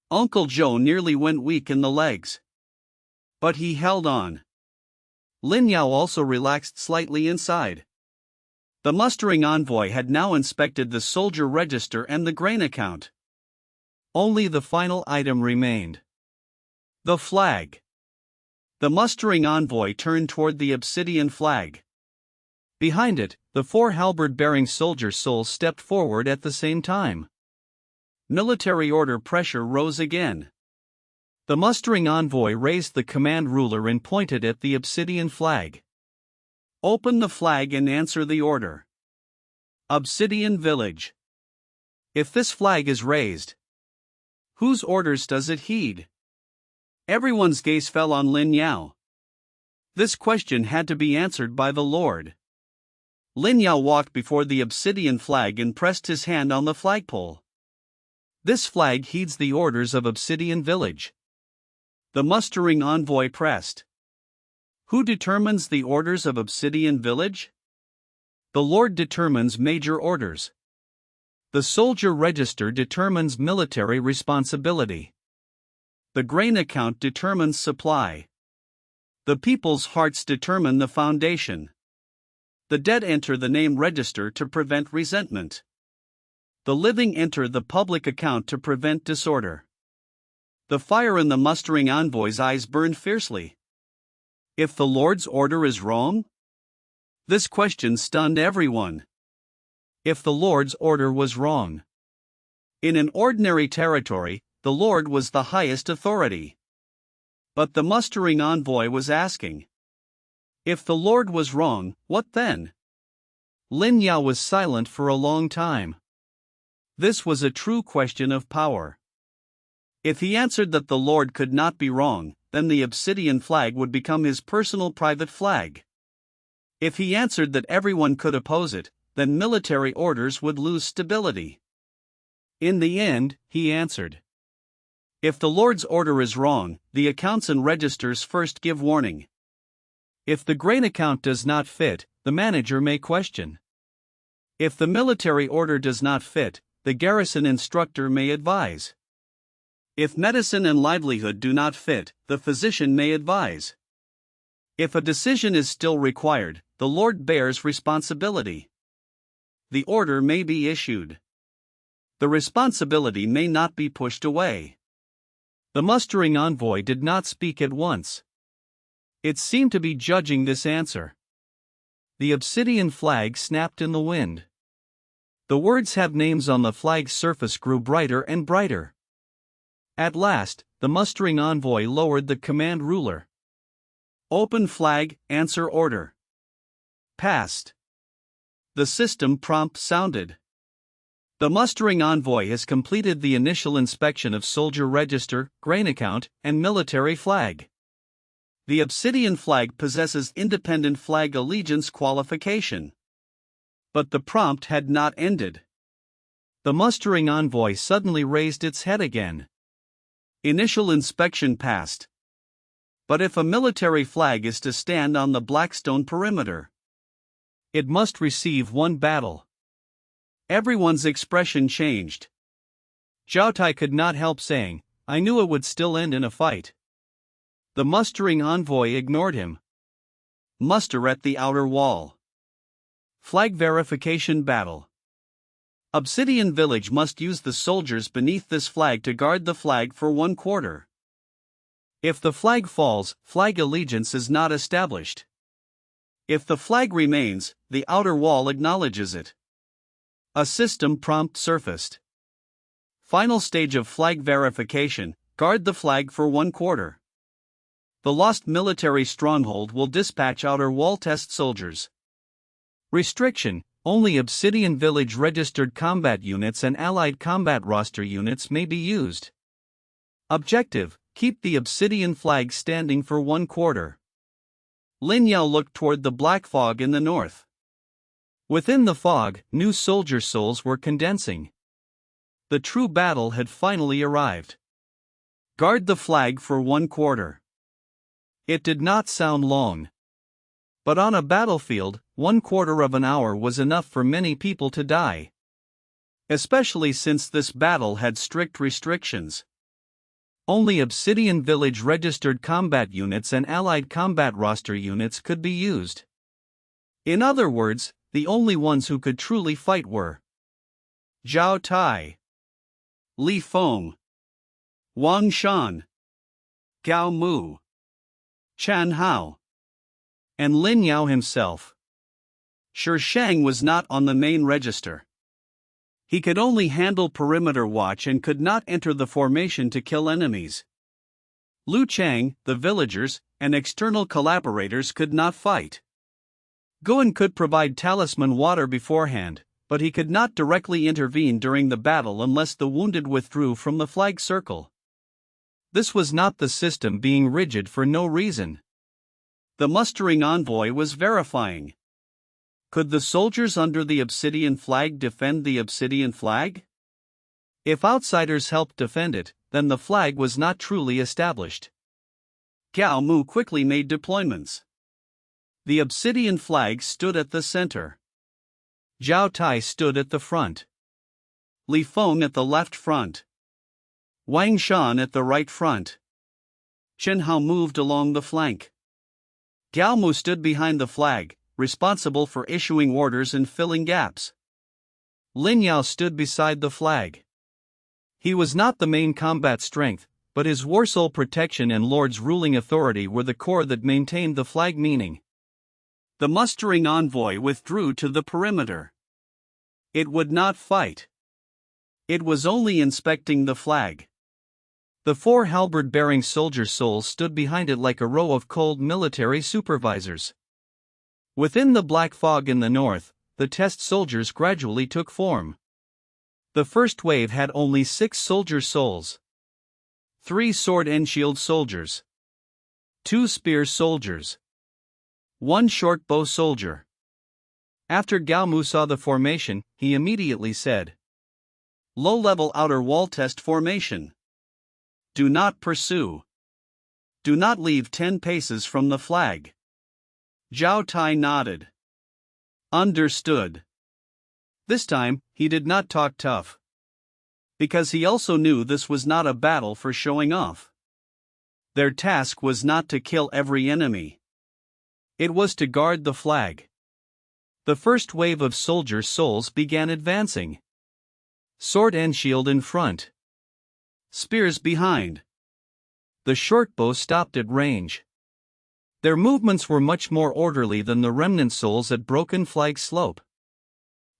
Uncle Zhou nearly went weak in the legs. But he held on. Lin Yao also relaxed slightly inside. The mustering envoy had now inspected the soldier register and the grain account. Only the final item remained. The flag. The mustering envoy turned toward the Obsidian Flag. Behind it, the 4 halberd-bearing soldier souls stepped forward at the same time. Military order pressure rose again. The mustering envoy raised the command ruler and pointed at the Obsidian Flag. Open the flag and answer the order. Obsidian Village. If this flag is raised, whose orders does it heed? Everyone's gaze fell on Lin Yao. This question had to be answered by the Lord. Lin Yao walked before the Obsidian Flag and pressed his hand on the flagpole. This flag heeds the orders of Obsidian Village. The mustering envoy pressed. Who determines the orders of Obsidian Village? The Lord determines major orders. The soldier register determines military responsibility. The grain account determines supply. The people's hearts determine the foundation. The dead enter the name register to prevent resentment. The living enter the public account to prevent disorder. The fire in the mustering envoy's eyes burned fiercely. If the Lord's order is wrong? This question stunned everyone. If the Lord's order was wrong. In an ordinary territory, the Lord was the highest authority. But the mustering envoy was asking. If the Lord was wrong, what then? Lin Yao was silent for a long time. This was a true question of power. If he answered that the Lord could not be wrong, then the Obsidian Flag would become his personal private flag. If he answered that everyone could oppose it, then military orders would lose stability. In the end, he answered. If the Lord's order is wrong, the accounts and registers first give warning. If the grain account does not fit, the manager may question. If the military order does not fit, the garrison instructor may advise. If medicine and livelihood do not fit, the physician may advise. If a decision is still required, the Lord bears responsibility. The order may be issued. The responsibility may not be pushed away. The mustering envoy did not speak at once. It seemed to be judging this answer. The Obsidian Flag snapped in the wind. The words have names on the flag's surface grew brighter and brighter. At last, the mustering envoy lowered the command ruler. Open flag, answer order. Passed. The system prompt sounded. The mustering envoy has completed the initial inspection of soldier register, grain account, and military flag. The Obsidian Flag possesses independent flag allegiance qualification. But the prompt had not ended. The mustering envoy suddenly raised its head again. Initial inspection passed. But if a military flag is to stand on the Blackstone perimeter, it must receive one battle. Everyone's expression changed. Zhao Tai could not help saying, "I knew it would still end in a fight." The mustering envoy ignored him. Muster at the outer wall. Flag verification battle. Obsidian Village must use the soldiers beneath this flag to guard the flag for 1/4. If the flag falls, flag allegiance is not established. If the flag remains, the outer wall acknowledges it. A system prompt surfaced. Final stage of flag verification, guard the flag for 1/4. The lost military stronghold will dispatch outer wall test soldiers. Restriction: only Obsidian Village registered combat units and allied combat roster units may be used. Objective: keep the Obsidian Flag standing for 1/4. Lin Yao looked toward the black fog in the north. Within the fog, new soldier souls were condensing. The true battle had finally arrived. Guard the flag for 1/4. It did not sound long. But on a battlefield, 1/4 of an hour was enough for many people to die. Especially since this battle had strict restrictions. Only Obsidian Village registered combat units and allied combat roster units could be used. In other words, the only ones who could truly fight were Zhao Tai, Feng, Wang Shan, Gao Mu, Chen Hao, and Lin Yao himself. Shang was not on the main register. He could only handle perimeter watch and could not enter the formation to kill enemies. Lu Chang, the villagers, and external collaborators could not fight. Guan could provide talisman water beforehand, but he could not directly intervene during the battle unless the wounded withdrew from the flag circle. This was not the system being rigid for no reason. The mustering envoy was verifying. Could the soldiers under the Obsidian Flag defend the Obsidian Flag? If outsiders helped defend it, then the flag was not truly established. Gao Mu quickly made deployments. The Obsidian Flag stood at the center. Zhao Tai stood at the front. Feng at the left front. Wang Shan at the right front. Chen Hao moved along the flank. Gao Mu stood behind the flag, responsible for issuing orders and filling gaps. Lin Yao stood beside the flag. He was not the main combat strength, but his war soul protection and Lord's ruling authority were the core that maintained the flag meaning. The mustering envoy withdrew to the perimeter. It would not fight. It was only inspecting the flag. The 4 halberd-bearing soldier souls stood behind it like a row of cold military supervisors. Within the black fog in the north, the test soldiers gradually took form. The first wave had only 6 soldier souls. 3 sword and shield soldiers. 2 spear soldiers. 1 short bow soldier. After Gao Mu saw the formation, he immediately said, "Low-level outer wall test formation. Do not pursue. Do not leave 10 paces from the flag." Zhao Tai nodded. Understood. This time, he did not talk tough. Because he also knew this was not a battle for showing off. Their task was not to kill every enemy. It was to guard the flag. The first wave of soldier souls began advancing. Sword and shield in front. Spears behind. The short bow stopped at range. Their movements were much more orderly than the remnant souls at Broken Flag Slope.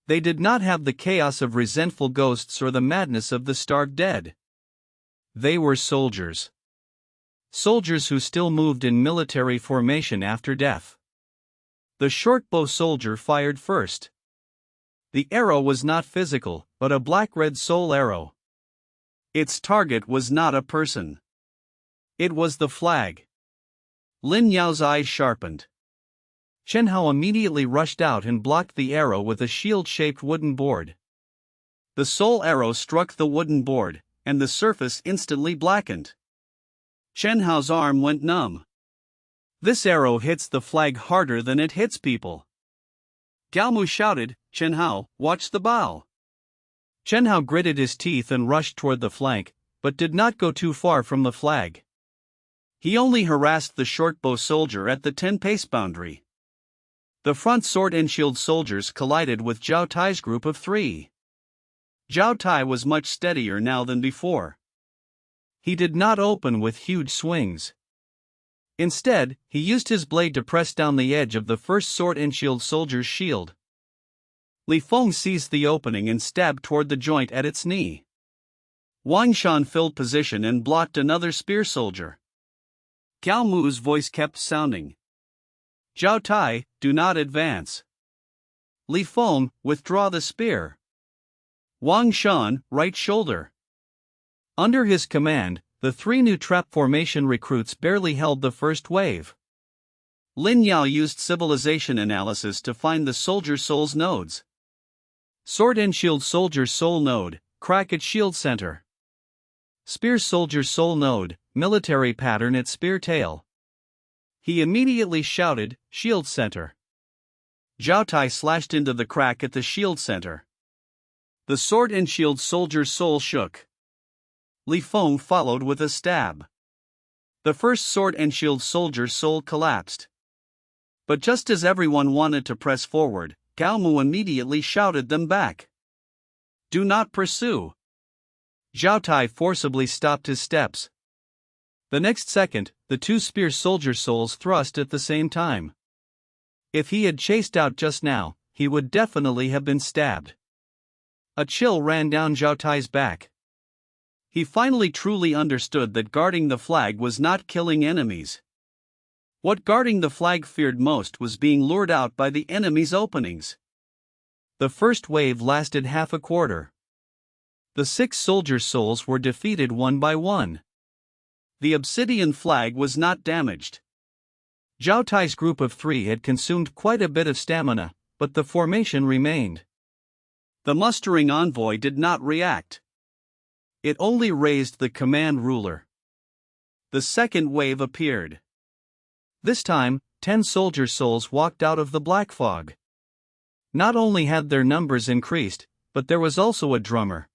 They did not have the chaos of resentful ghosts or the madness of the starved dead. They were soldiers. Soldiers who still moved in military formation after death. The shortbow soldier fired first. The arrow was not physical, but a black-red soul arrow. Its target was not a person. It was the flag. Lin Yao's eyes sharpened. Chen Hao immediately rushed out and blocked the arrow with a shield-shaped wooden board. The soul arrow struck the wooden board, and the surface instantly blackened. Chen Hao's arm went numb. This arrow hits the flag harder than it hits people. Gao Mu shouted, "Chen Hao, watch the bow." Chen Hao gritted his teeth and rushed toward the flank, but did not go too far from the flag. He only harassed the shortbow soldier at the 10-pace boundary. The front sword and shield soldiers collided with Zhao Tai's group of 3. Zhao Tai was much steadier now than before. He did not open with huge swings. Instead, he used his blade to press down the edge of the first sword and shield soldier's shield. Feng seized the opening and stabbed toward the joint at its knee. Wang Shan filled position and blocked another spear soldier. Gao Mu's voice kept sounding. "Zhao Tai, do not advance. Feng, withdraw the spear. Wang Shan, right shoulder." Under his command, the 3 new trap formation recruits barely held the first wave. Lin Yao used civilization analysis to find the soldier soul's nodes. Sword and shield soldier soul node, crack at shield center. Spear soldier soul node, military pattern at spear tail. He immediately shouted, "Shield center." Zhao Tai slashed into the crack at the shield center. The sword and shield soldier's soul shook. Feng followed with a stab. The first sword and shield soldier's soul collapsed. But just as everyone wanted to press forward, Gao Mu immediately shouted them back. "Do not pursue." Zhao Tai forcibly stopped his steps. The next second, the 2 spear soldier souls thrust at the same time. If he had chased out just now, he would definitely have been stabbed. A chill ran down Zhao Tai's back. He finally truly understood that guarding the flag was not killing enemies. What guarding the flag feared most was being lured out by the enemy's openings. The first wave lasted half a quarter. The 6 soldier souls were defeated one by one. The Obsidian Flag was not damaged. Zhao Tai's group of 3 had consumed quite a bit of stamina, but the formation remained. The mustering envoy did not react. It only raised the command ruler. The second wave appeared. This time, 10 soldier souls walked out of the black fog. Not only had their numbers increased, but there was also a drummer.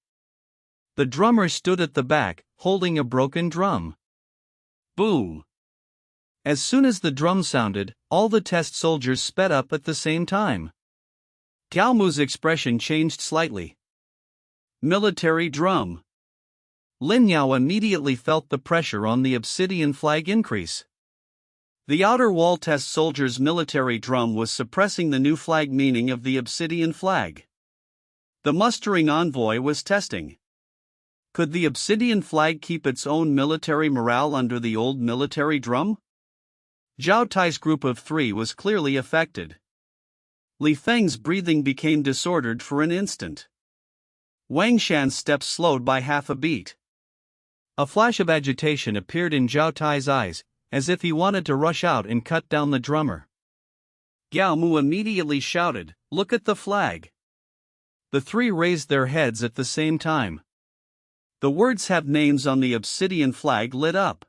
The drummer stood at the back, holding a broken drum. Boom! As soon as the drum sounded, all the test soldiers sped up at the same time. Gao Mu's expression changed slightly. Military drum. Lin Yao immediately felt the pressure on the Obsidian Flag increase. The outer wall test soldier's military drum was suppressing the new flag meaning of the Obsidian Flag. The mustering envoy was testing. Could the Obsidian Flag keep its own military morale under the old military drum? Zhao Tai's group of 3 was clearly affected. Feng's breathing became disordered for an instant. Wang Shan's steps slowed by half a beat. A flash of agitation appeared in Zhao Tai's eyes, as if he wanted to rush out and cut down the drummer. Gao Mu immediately shouted, "Look at the flag." The 3 raised their heads at the same time. The words "have names" on the Obsidian Flag lit up.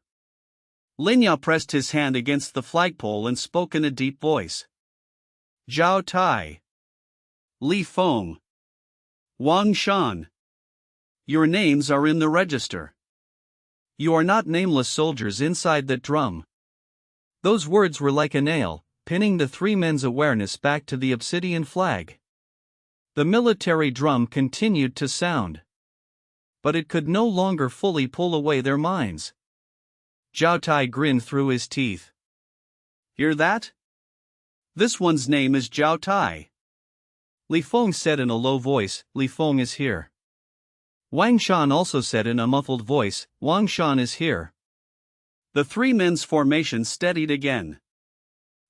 Lin Yao pressed his hand against the flagpole and spoke in a deep voice. "Zhao Tai. Feng. Wang Shan. Your names are in the register. You are not nameless soldiers inside that drum." Those words were like a nail, pinning the 3 men's awareness back to the Obsidian Flag. The military drum continued to sound. But it could no longer fully pull away their minds. Zhao Tai grinned through his teeth. Hear that? This one's name is Zhao Tai. Li Feng said in a low voice, Li Feng is here. Wang Shan also said in a muffled voice, Wang Shan is here. The three men's formation steadied again.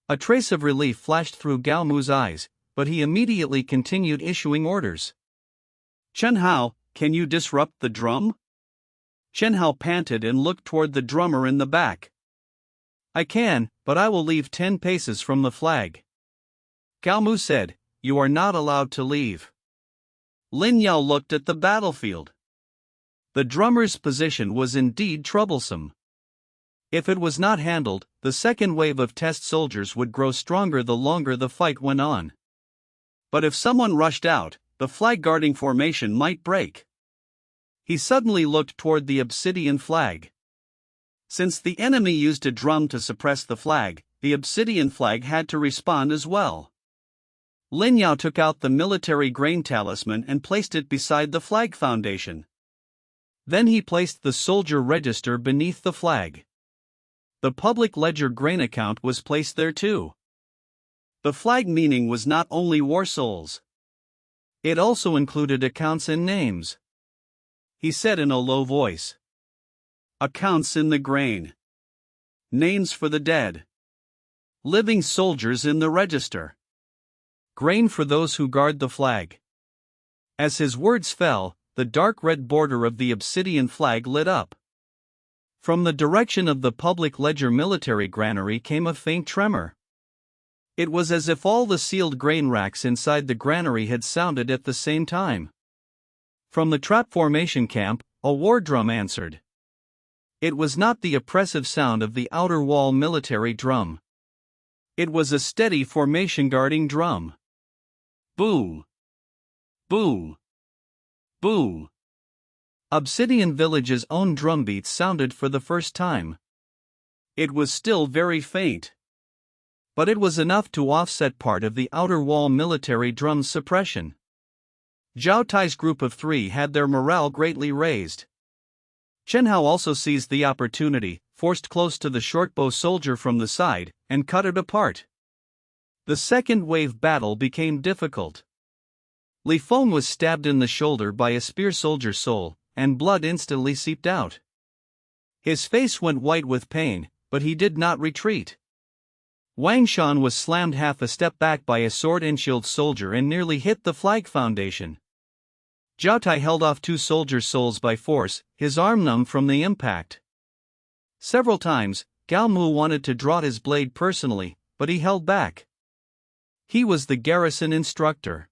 A trace of relief flashed through Gao Mu's eyes, but he immediately continued issuing orders. Chen Hao, can you disrupt the drum? Chen Hao panted and looked toward the drummer in the back. I can, but I will leave 10 paces from the flag. Gao Mu said, you are not allowed to leave. Lin Yao looked at the battlefield. The drummer's position was indeed troublesome. If it was not handled, the second wave of test soldiers would grow stronger the longer the fight went on. But if someone rushed out, the flag guarding formation might break. He suddenly looked toward the Obsidian Flag. Since the enemy used a drum to suppress the flag, the Obsidian Flag had to respond as well. Lin Yao took out the military grain talisman and placed it beside the flag foundation. Then he placed the soldier register beneath the flag. The public ledger grain account was placed there too. The flag meaning was not only war souls. It also included accounts and names. He said in a low voice. Accounts in the grain. Names for the dead. Living soldiers in the register. Grain for those who guard the flag. As his words fell, the dark red border of the Obsidian Flag lit up. From the direction of the public ledger military granary came a faint tremor. It was as if all the sealed grain racks inside the granary had sounded at the same time. From the trap formation camp, a war drum answered. It was not the oppressive sound of the outer wall military drum. It was a steady formation guarding drum. Boo! Boo! Boo! Obsidian Village's own drumbeat sounded for the first time. It was still very faint. But it was enough to offset part of the outer wall military drum's suppression. Zhao Tai's group of 3 had their morale greatly raised. Chen Hao also seized the opportunity, forced close to the shortbow soldier from the side, and cut it apart. The second wave battle became difficult. Li Feng was stabbed in the shoulder by a spear soldier soul, and blood instantly seeped out. His face went white with pain, but he did not retreat. Wang Shan was slammed half a step back by a sword and shield soldier and nearly hit the flag foundation. Zhao Tai held off 2 soldiers' souls by force, his arm numb from the impact. Several times, Gao Mu wanted to draw his blade personally, but he held back. He was the garrison instructor.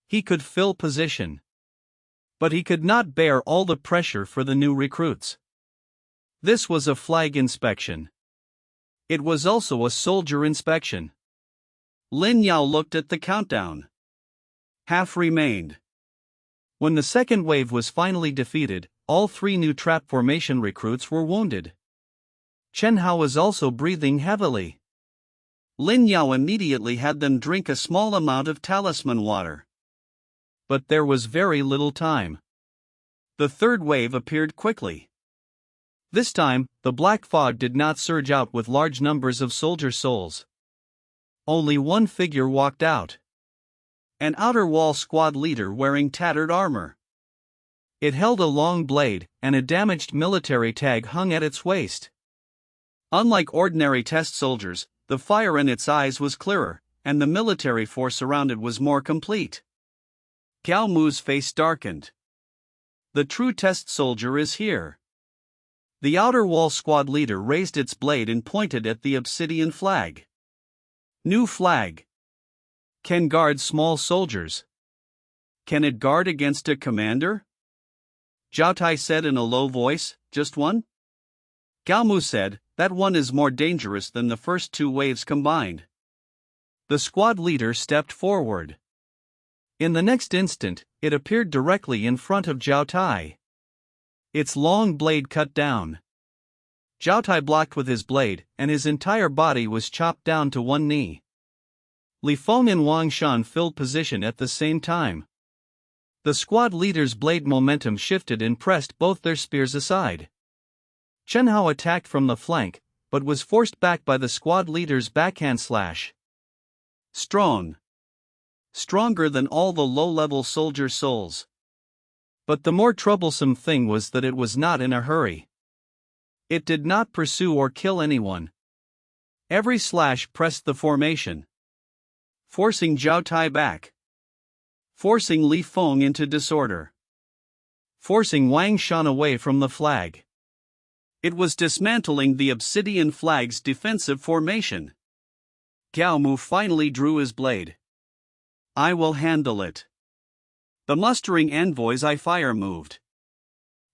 He could fill position. But he could not bear all the pressure for the new recruits. This was a flag inspection. It was also a soldier inspection. Lin Yao looked at the countdown. Half remained. When the second wave was finally defeated, all 3 new trap formation recruits were wounded. Chen Hao was also breathing heavily. Lin Yao immediately had them drink a small amount of talisman water. But there was very little time. The third wave appeared quickly. This time, the black fog did not surge out with large numbers of soldier souls. Only one figure walked out. An outer wall squad leader wearing tattered armor. It held a long blade, and a damaged military tag hung at its waist. Unlike ordinary test soldiers, the fire in its eyes was clearer, and the military force around it was more complete. Gao Mu's face darkened. The true test soldier is here. The outer wall squad leader raised its blade and pointed at the Obsidian Flag. New flag. Can guard small soldiers. Can it guard against a commander? Zhao Tai said in a low voice, just one? Gao Mu said, that one is more dangerous than the first 2 waves combined. The squad leader stepped forward. In the next instant, it appeared directly in front of Zhao Tai. Its long blade cut down. Zhao Tai blocked with his blade, and his entire body was chopped down to one knee. Li Feng and Wang Shan filled position at the same time. The squad leader's blade momentum shifted and pressed both their spears aside. Chen Hao attacked from the flank, but was forced back by the squad leader's backhand slash. Strong. Stronger than all the low-level soldier souls. But the more troublesome thing was that it was not in a hurry. It did not pursue or kill anyone. Every slash pressed the formation, forcing Zhao Tai back, forcing Li Feng into disorder, forcing Wang Shan away from the flag. It was dismantling the Obsidian Flag's defensive formation. Gao Mu finally drew his blade. I will handle it. The mustering envoy's fire moved.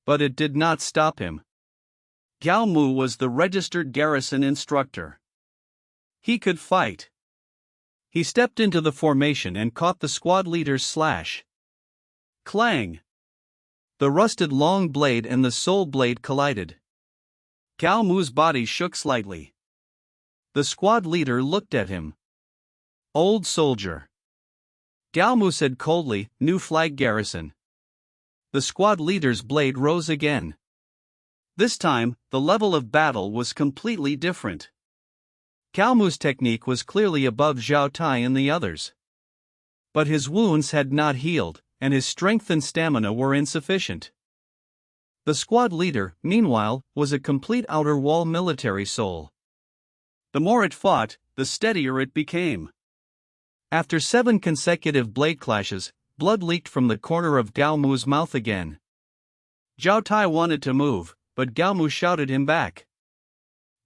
But it did not stop him. Gao Mu was the registered garrison instructor. He could fight. He stepped into the formation and caught the squad leader's slash. Clang! The rusted long blade and the soul blade collided. Gao Mu's body shook slightly. The squad leader looked at him. Old soldier. Gao Mu said coldly, new flag garrison. The squad leader's blade rose again. This time, the level of battle was completely different. Gao Mu's technique was clearly above Zhao Tai and the others. But his wounds had not healed, and his strength and stamina were insufficient. The squad leader, meanwhile, was a complete outer wall military soul. The more it fought, the steadier it became. After 7 consecutive blade clashes, blood leaked from the corner of Gao Mu's mouth again. Zhao Tai wanted to move, but Gao Mu shouted him back.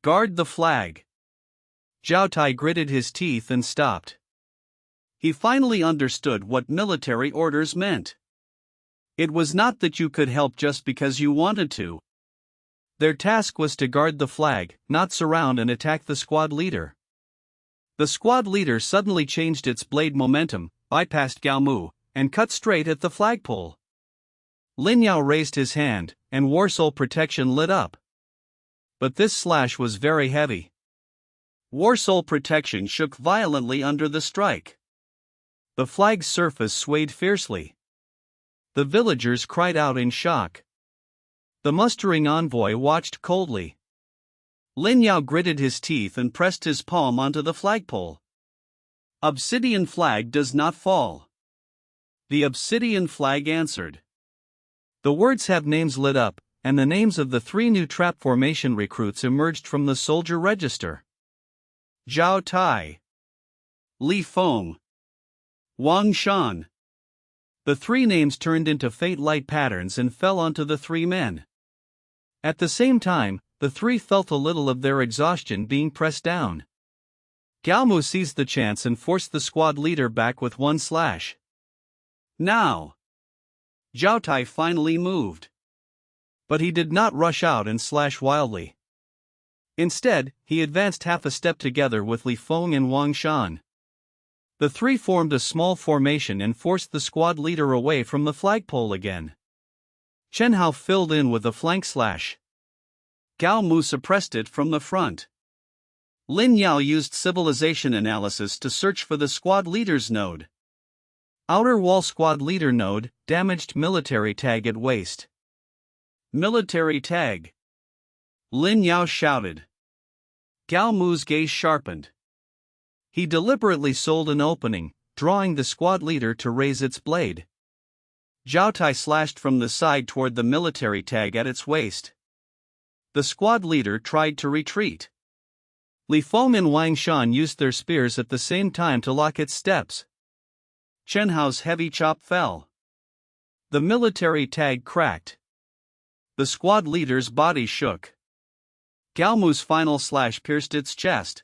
Guard the flag. Zhao Tai gritted his teeth and stopped. He finally understood what military orders meant. It was not that you could help just because you wanted to. Their task was to guard the flag, not surround and attack the squad leader. The squad leader suddenly changed its blade momentum, bypassed Gao Mu, and cut straight at the flagpole. Lin Yao raised his hand, and War Soul Protection lit up. But this slash was very heavy. War Soul Protection shook violently under the strike. The flag's surface swayed fiercely. The villagers cried out in shock. The mustering envoy watched coldly. Lin Yao gritted his teeth and pressed his palm onto the flagpole. Obsidian Flag does not fall. The Obsidian Flag answered. The words have names lit up, and the names of the 3 new trap formation recruits emerged from the soldier register. Zhao Tai, Li Feng, Wang Shan. The 3 names turned into faint light patterns and fell onto the 3 men. At the same time, the 3 felt a little of their exhaustion being pressed down. Gao Mu seized the chance and forced the squad leader back with 1 slash. Now! Zhao Tai finally moved. But he did not rush out and slash wildly. Instead, he advanced half a step together with Li Feng and Wang Shan. The 3 formed a small formation and forced the squad leader away from the flagpole again. Chen Hao filled in with a flank slash. Gao Mu suppressed it from the front. Lin Yao used civilization analysis to search for the squad leader's node. Outer wall squad leader node, damaged military tag at waist. Military tag. Lin Yao shouted. Gao Mu's gaze sharpened. He deliberately sold an opening, drawing the squad leader to raise its blade. Zhao Tai slashed from the side toward the military tag at its waist. The squad leader tried to retreat. Li Feng and Wang Shan used their spears at the same time to lock its steps. Chen Hao's heavy chop fell. The military tag cracked. The squad leader's body shook. Gao Mu's final slash pierced its chest.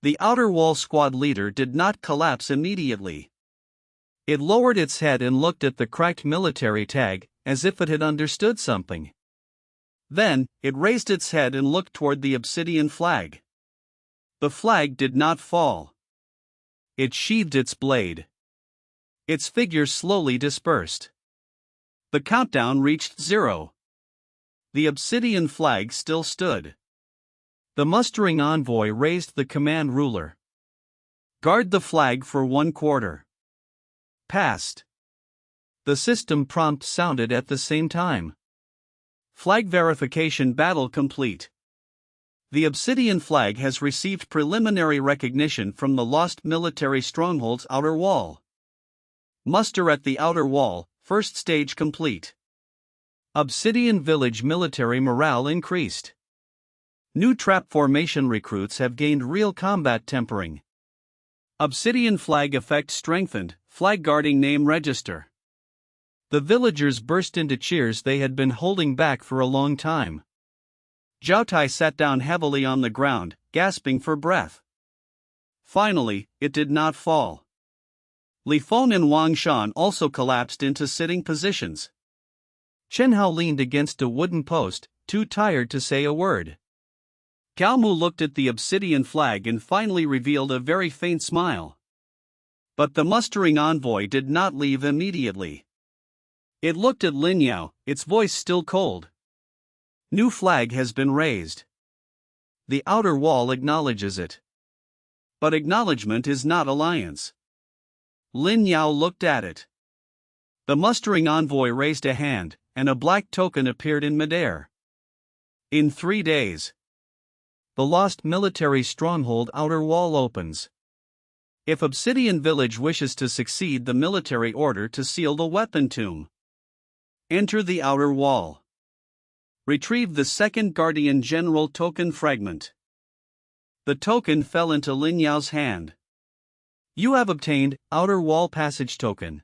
The outer wall squad leader did not collapse immediately. It lowered its head and looked at the cracked military tag, as if it had understood something. Then, it raised its head and looked toward the Obsidian Flag. The flag did not fall. It sheathed its blade. Its figure slowly dispersed. The countdown reached 0. The Obsidian Flag still stood. The mustering envoy raised the command ruler. Guard the flag for 1 quarter. Passed. The system prompt sounded at the same time. Flag verification battle complete. The Obsidian Flag has received preliminary recognition from the Lost Military Stronghold's outer wall. Muster at the outer wall, first stage complete. Obsidian Village military morale increased. New trap formation recruits have gained real combat tempering. Obsidian Flag effect strengthened, flag guarding name register. The villagers burst into cheers they had been holding back for a long time. Zhao Tai sat down heavily on the ground, gasping for breath. Finally, it did not fall. Feng and Wang Shan also collapsed into sitting positions. Chen Hao leaned against a wooden post, too tired to say a word. Gao Mu looked at the Obsidian Flag and finally revealed a very faint smile. But the mustering envoy did not leave immediately. It looked at Lin Yao, its voice still cold. New flag has been raised. The outer wall acknowledges it. But acknowledgement is not alliance. Lin Yao looked at it. The mustering envoy raised a hand, and a black token appeared in midair. In 3 days, the Lost Military Stronghold outer wall opens. If Obsidian Village wishes to succeed the military order to seal the weapon tomb, enter the outer wall. Retrieve the second Guardian General token fragment. The token fell into Lin Yao's hand. You have obtained Outer Wall Passage Token.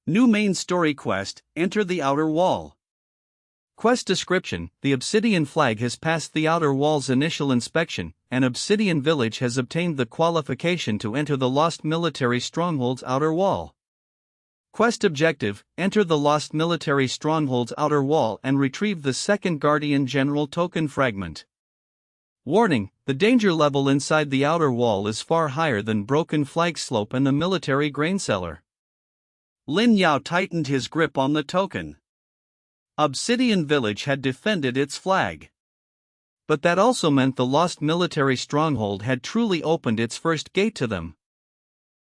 New main story quest, enter the outer wall. Quest description: the Obsidian Flag has passed the outer wall's initial inspection, and Obsidian Village has obtained the qualification to enter the Lost Military Stronghold's outer wall. Quest objective: enter the Lost Military Stronghold's outer wall and retrieve the second Guardian General token fragment. Warning: the danger level inside the outer wall is far higher than Broken Flag Slope and the military grain cellar. Lin Yao tightened his grip on the token. Obsidian Village had defended its flag. But that also meant the Lost Military Stronghold had truly opened its first gate to them.